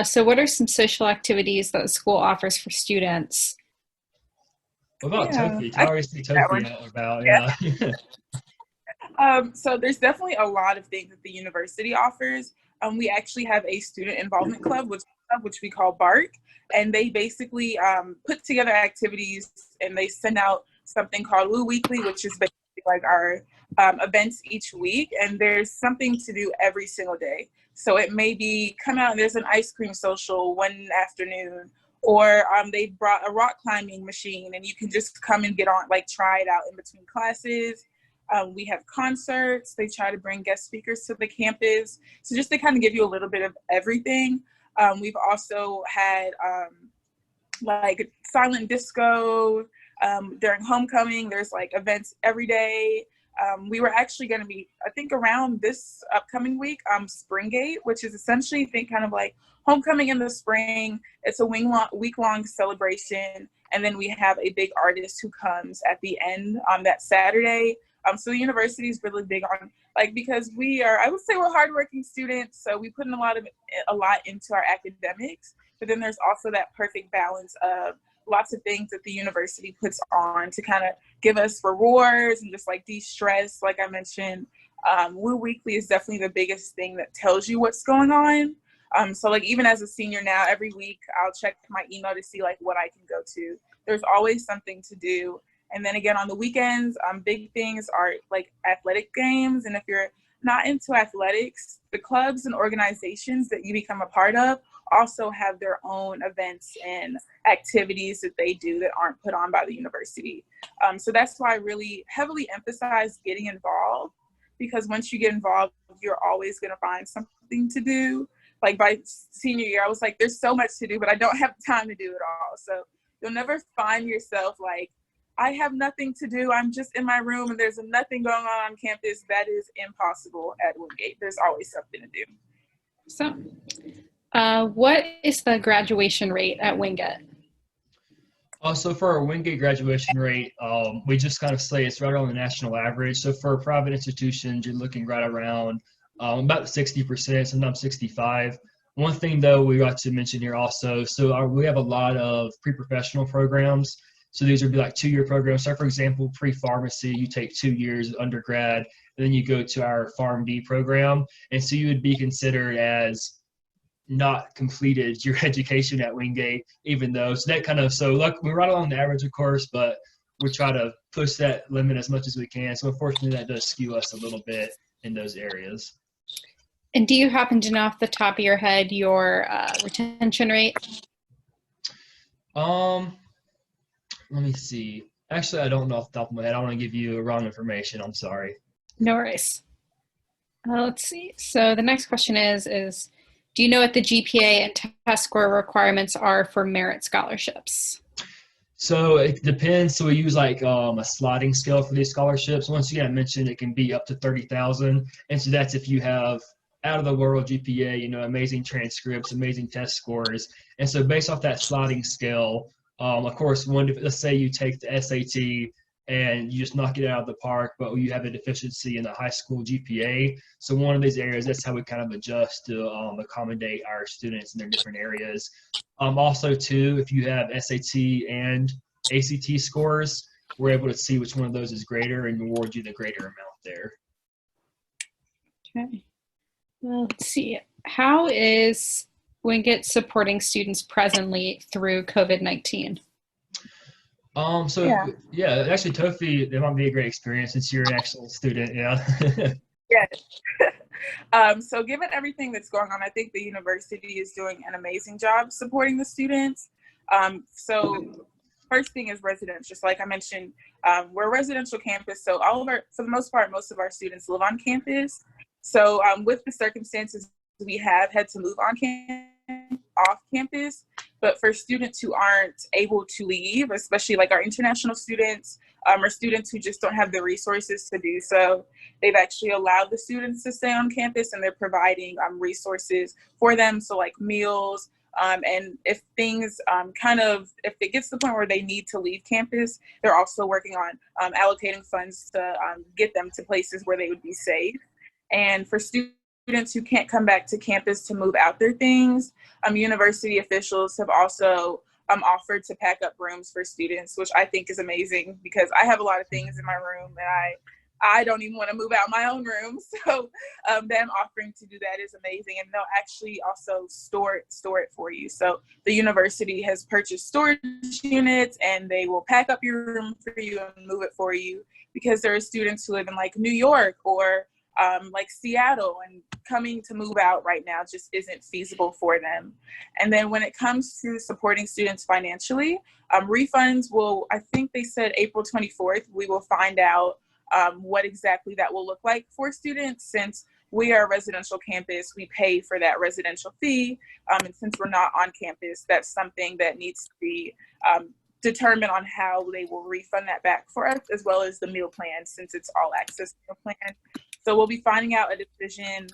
So what are some social activities that the school offers for students? What about Tofi? Tell us Tofi about, yeah. So there's definitely a lot of things that the university offers. We actually have a student involvement club, which we call BARC, and they basically put together activities, and they send out something called Woo Weekly, which is basically like our events each week, and there's something to do every single day. So it may be come out and there's an ice cream social one afternoon, or they brought a rock climbing machine, and you can just come and get on, try it out in between classes. We have concerts. They try to bring guest speakers to the campus. So just to kind of give you a little bit of everything. We've also had silent disco during homecoming. There's events every day. We were actually going to be, I think around this upcoming week, Springgate, which is essentially kind of like homecoming in the spring. It's a week-long celebration. And then we have a big artist who comes at the end on that Saturday. So the university is really big on, because I would say we're hardworking students, so we put in a lot into our academics, but then there's also that perfect balance of lots of things that the university puts on to kind of give us rewards and just de-stress. Like I mentioned, Woo Weekly is definitely the biggest thing that tells you what's going on. So even as a senior now, every week I'll check my email to see what I can go to. There's always something to do. And then again, on the weekends, big things are athletic games. And if you're not into athletics, the clubs and organizations that you become a part of also have their own events and activities that they do that aren't put on by the university. So that's why I really heavily emphasize getting involved, because once you get involved, you're always going to find something to do. By senior year, I was there's so much to do, but I don't have time to do it all. So you'll never find yourself I have nothing to do. I'm just in my room and there's nothing going on campus. That is impossible at Wingate. There's always something to do. So what is the graduation rate at Wingate? So for our Wingate graduation rate, we just kind of say it's right around the national average. So for private institutions, you're looking right around about 60%, sometimes 65%. One thing though we got to mention here also, so we have a lot of pre-professional programs. So these would be like 2-year programs. So for example, pre-pharmacy, you take 2 years undergrad, and then you go to our PharmD program. And so you would be considered as not completed your education at Wingate, even though, so that kind of, so like we're right along the average, of course, but we try to push that limit as much as we can. So unfortunately, that does skew us a little bit in those areas. And do you happen to know off the top of your head your retention rate? Let me see. Actually, I don't know off the top of my head. I don't want to give you wrong information. I'm sorry. No worries. Let's see. So the next question is do you know what the GPA and test score requirements are for merit scholarships? So it depends. So we use like a sliding scale for these scholarships. Once again, I mentioned it can be up to 30,000, and so that's if you have out of the world GPA, you know, amazing transcripts, amazing test scores, and so based off that sliding scale, of course, let's say you take the SAT and you just knock it out of the park, but you have a deficiency in the high school GPA. So one of these areas, that's how we kind of adjust to accommodate our students in their different areas. Also, too, if you have SAT and ACT scores, we're able to see which one of those is greater and award you the greater amount there. Okay. Well, let's see. How is Wingate supporting students presently through COVID-19? Yeah, actually, Tofi, that might be a great experience since you're an excellent student. Yeah. Yes. So given everything that's going on, I think the university is doing an amazing job supporting the students. So first thing is residential. Just like I mentioned, we're a residential campus, so for the most part, most of our students live on campus. So with the circumstances, we have had to move off campus, but for students who aren't able to leave, especially like our international students, or students who just don't have the resources to do so, they've actually allowed the students to stay on campus, and they're providing resources for them. So like meals, and if things if it gets to the point where they need to leave campus, they're also working on allocating funds to get them to places where they would be safe. And for students who can't come back to campus to move out their things, university officials have also offered to pack up rooms for students, which I think is amazing because I have a lot of things in my room and I don't even want to move out my own room. So them offering to do that is amazing. And they'll actually also store it for you. So the university has purchased storage units, and they will pack up your room for you and move it for you, because there are students who live in like New York or like Seattle, and coming to move out right now just isn't feasible for them. And then when it comes to supporting students financially, refunds will, I think they said April 24th, we will find out what exactly that will look like for students. Since we are a residential campus, we pay for that residential fee. And since we're not on campus, that's something that needs to be determined on how they will refund that back for us, as well as the meal plan, since it's all access meal plan. So we'll be finding out a decision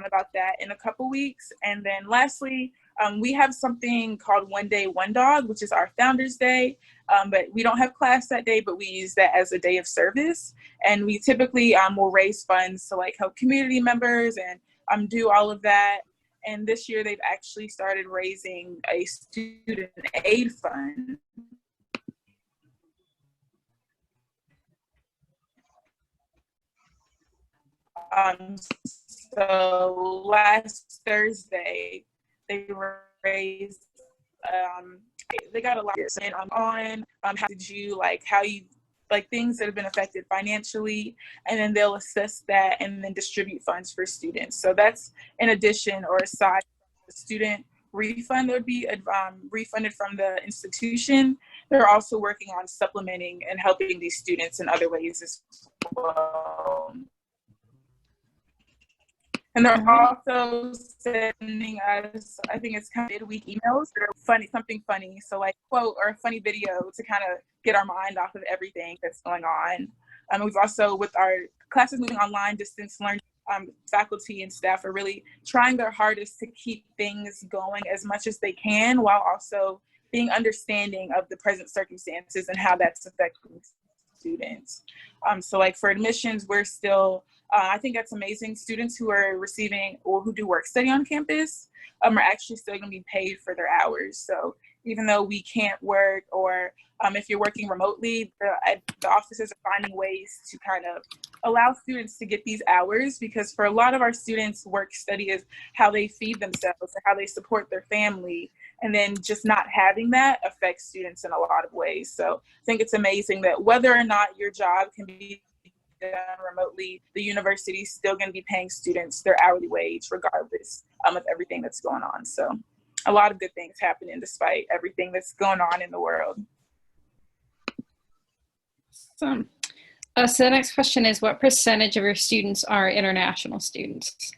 about that in a couple weeks. And then lastly, we have something called One Day, One Dog, which is our Founders Day. But we don't have class that day, but we use that as a day of service. And we typically will raise funds to like help community members and do all of that. And this year they've actually started raising a student aid fund. So last Thursday, they raised, they got a lot on how did you things that have been affected financially, and then they'll assess that and then distribute funds for students. So that's in addition or aside from the student refund that would be refunded from the institution. They're also working on supplementing and helping these students in other ways as well. And they're also sending us, I think it's kind of midweek emails that are funny, something funny. So like quote or a funny video to kind of get our mind off of everything that's going on. We've also, with our classes moving online, distance learning, faculty and staff are really trying their hardest to keep things going as much as they can, while also being understanding of the present circumstances and how that's affecting students. So like for admissions, we're still, I think that's amazing. Students who are receiving or who do work study on campus are actually still going to be paid for their hours. So even though we can't work, or if you're working remotely, the offices are finding ways to kind of allow students to get these hours, because for a lot of our students, work study is how they feed themselves or how they support their family. And then just not having that affects students in a lot of ways. So I think it's amazing that whether or not your job can be done remotely, the university is still going to be paying students their hourly wage regardless of everything that's going on. So a lot of good things happening despite everything that's going on in the world. Awesome. So the next question is, what percentage of your students are international students?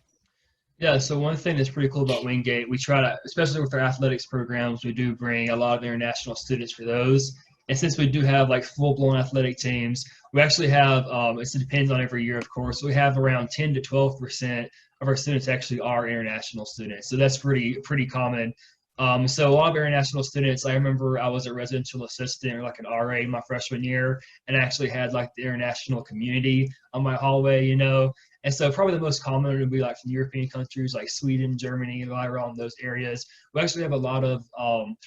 Yeah, so one thing that's pretty cool about Wingate, we try to, especially with our athletics programs, we do bring a lot of international students for those. And since we do have like full-blown athletic teams, we actually have, it depends on every year, of course, we have around 10 to 12% of our students actually are international students. So that's pretty common. So a lot of international students, I remember I was a residential assistant or like an RA my freshman year, and I actually had like the international community on my hallway, you know. And so probably the most common would be like from European countries like Sweden, Germany, right around those areas. We actually have a lot of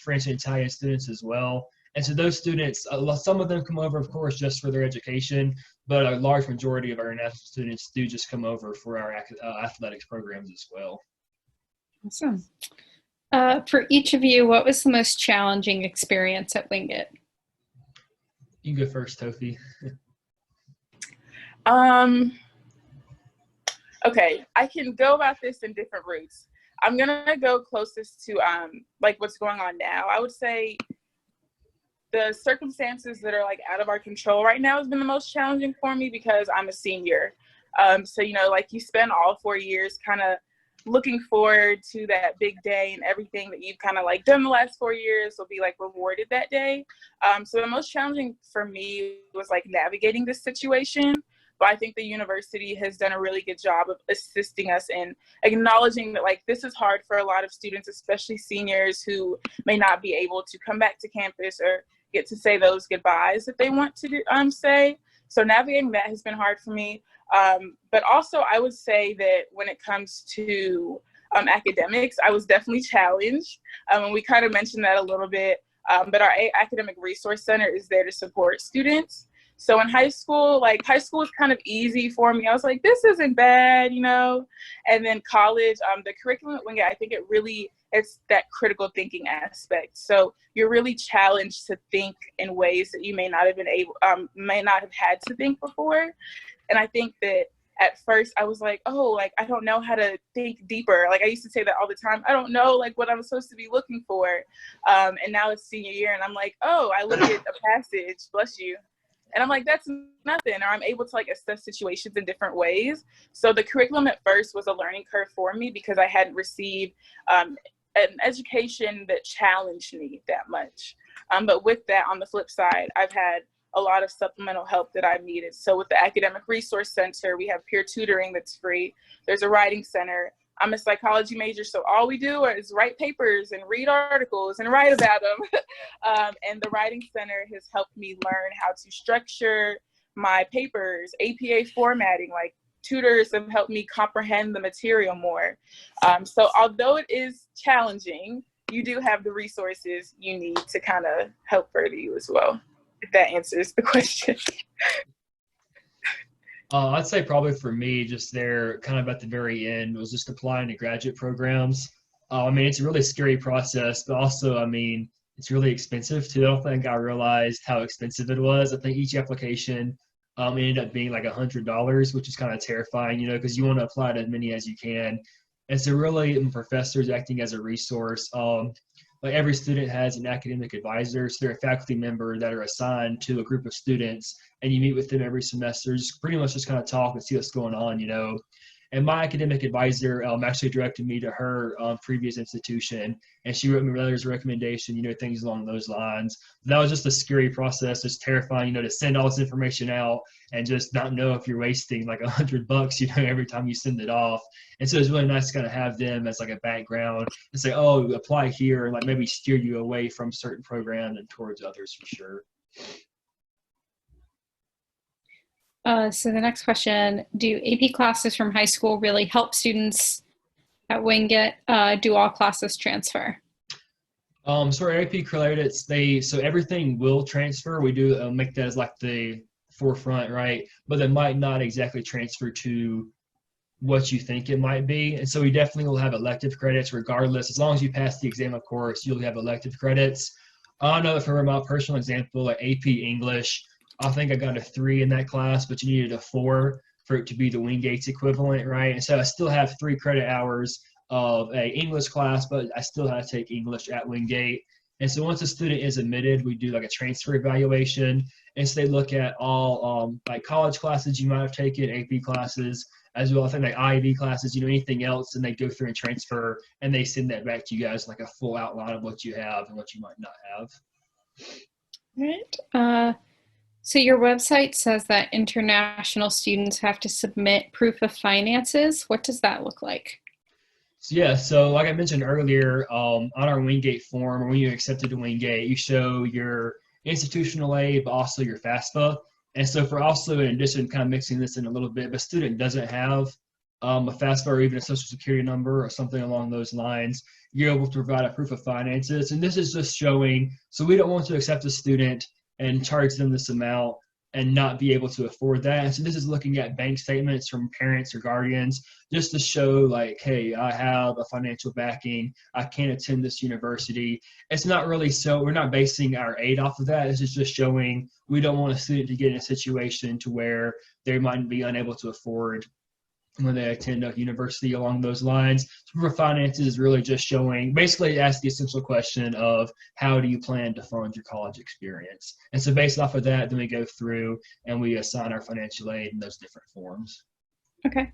French and Italian students as well. And so those students, some of them come over, of course, just for their education, but a large majority of our international students do just come over for our athletics programs as well. Awesome. For each of you, what was the most challenging experience at Wingate? You can go first, Tofi. Okay, I can go about this in different routes. I'm gonna go closest to like what's going on now. I would say the circumstances that are like out of our control right now has been the most challenging for me because I'm a senior. So you know, like you spend all 4 years kind of looking forward to that big day, and everything that you've kind of like done the last 4 years will be like rewarded that day. So the most challenging for me was like navigating this situation. But I think the university has done a really good job of assisting us in acknowledging that like this is hard for a lot of students, especially seniors who may not be able to come back to campus or get to say those goodbyes that they want to say. So navigating that has been hard for me. But also I would say that when it comes to academics, I was definitely challenged. And we kind of mentioned that a little bit, but our academic resource center is there to support students. So in high school was kind of easy for me. I was like, this isn't bad, you know? And then college, the curriculum at Wingate, I think it's that critical thinking aspect. So you're really challenged to think in ways that you may not have had to think before. And I think that at first I was like, oh, like, I don't know how to think deeper. Like I used to say that all the time. I don't know like what I'm supposed to be looking for. And now it's senior year and I'm like, oh, I look at a passage, bless you. And I'm like, that's nothing. Or I'm able to like assess situations in different ways. So the curriculum at first was a learning curve for me because I hadn't received an education that challenged me that much. But with that, on the flip side, I've had a lot of supplemental help that I've needed. So with the Academic Resource Center, we have peer tutoring that's free. There's a writing center. I'm a psychology major, so all we do is write papers and read articles and write about them. And the Writing Center has helped me learn how to structure my papers, APA formatting, like tutors have helped me comprehend the material more. So although it is challenging, you do have the resources you need to kind of help further you as well, if that answers the question. I'd say probably for me, just there kind of at the very end was just applying to graduate programs. I mean, it's a really scary process, but also, I mean, it's really expensive too. I don't think I realized how expensive it was. I think each application ended up being like $100, which is kind of terrifying, you know, because you want to apply to as many as you can. And so really professors acting as a resource, like every student has an academic advisor, so they're a faculty member that are assigned to a group of students, and you meet with them every semester, just pretty much just kind of talk and see what's going on, you know. And my academic advisor actually directed me to her previous institution, and she wrote me letters of recommendation, you know, things along those lines. That was just a scary process, just terrifying, you know, to send all this information out and just not know if you're wasting like $100, you know, every time you send it off. And so it's really nice to kind of have them as like a background and say, oh, apply here, and like maybe steer you away from certain programs and towards others for sure. So the next question, do AP classes from high school really help students at Wingate? Do all classes transfer? So our AP credits, so everything will transfer. We do make that as like the forefront, right? But they might not exactly transfer to what you think it might be. And so we definitely will have elective credits regardless. As long as you pass the exam, of course, you'll have elective credits. I know for my personal example, like AP English, I think I got a 3 in that class, but you needed a 4 for it to be the Wingate's equivalent, right? And so I still have 3 credit hours of a English class, but I still have to take English at Wingate. And so once a student is admitted, we do like a transfer evaluation. And so they look at all like college classes you might have taken, AP classes, as well. I think like IB classes, anything else, and they go through and transfer, and they send that back to you guys like a full outline of what you have and what you might not have. All right. So your website says that international students have to submit proof of finances. What does that look like? So yeah, so like I mentioned earlier, on our Wingate form, when you accepted to Wingate, you show your institutional aid, but also your FAFSA. And so for also, in addition, kind of mixing this in a little bit, if a student doesn't have a FAFSA or even a social security number or something along those lines, you're able to provide a proof of finances. And this is just showing, so we don't want to accept a student and charge them this amount and not be able to afford that. And so this is looking at bank statements from parents or guardians just to show like, hey, I have a financial backing. I can attend this university. It's not really so, we're not basing our aid off of that. This is just showing we don't want a student to get in a situation to where they might be unable to afford when they attend a university along those lines. For finances is really just showing, basically ask the essential question of how do you plan to fund your college experience? And so based off of that, then we go through and we assign our financial aid in those different forms. Okay.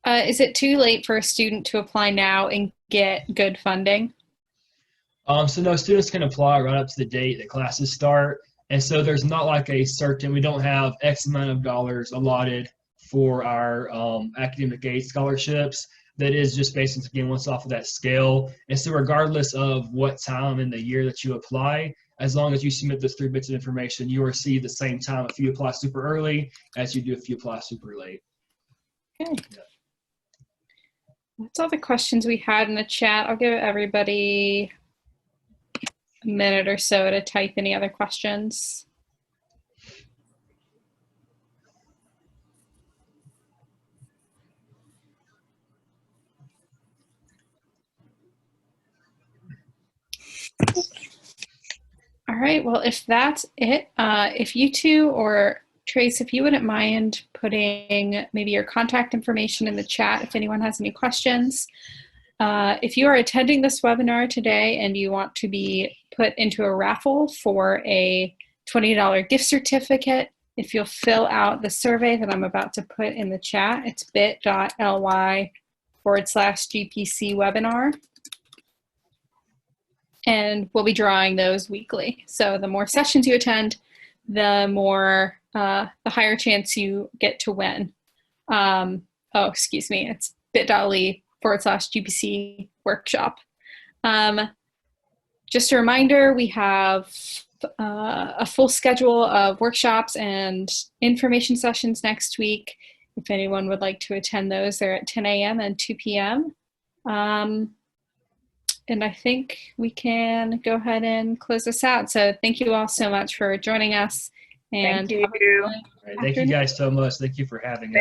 Is it too late for a student to apply now and get good funding? So no, students can apply right up to the date that classes start. And so there's not like a certain, we don't have X amount of dollars allotted for our academic aid scholarships. That is just based, again, once off of that scale. And so regardless of what time in the year that you apply, as long as you submit those 3 bits of information, you will receive the same time if you apply super early as you do if you apply super late. Okay. Yeah. That's all the questions we had in the chat. I'll give everybody a minute or so to type any other questions. All right, well, if that's it, if you two or Trace, if you wouldn't mind putting maybe your contact information in the chat if anyone has any questions. If you are attending this webinar today and you want to be put into a raffle for a $20 gift certificate, if you'll fill out the survey that I'm about to put in the chat, it's bit.ly/GPC webinar. And we'll be drawing those weekly. So the more sessions you attend, the more, the higher chance you get to win. It's bit.ly/GPC workshop. Just a reminder, we have a full schedule of workshops and information sessions next week. If anyone would like to attend those, they're at 10 a.m. and 2 p.m. And I think we can go ahead and close this out. So thank you all so much for joining us. And thank you. Thank you guys so much. Thank you for having us.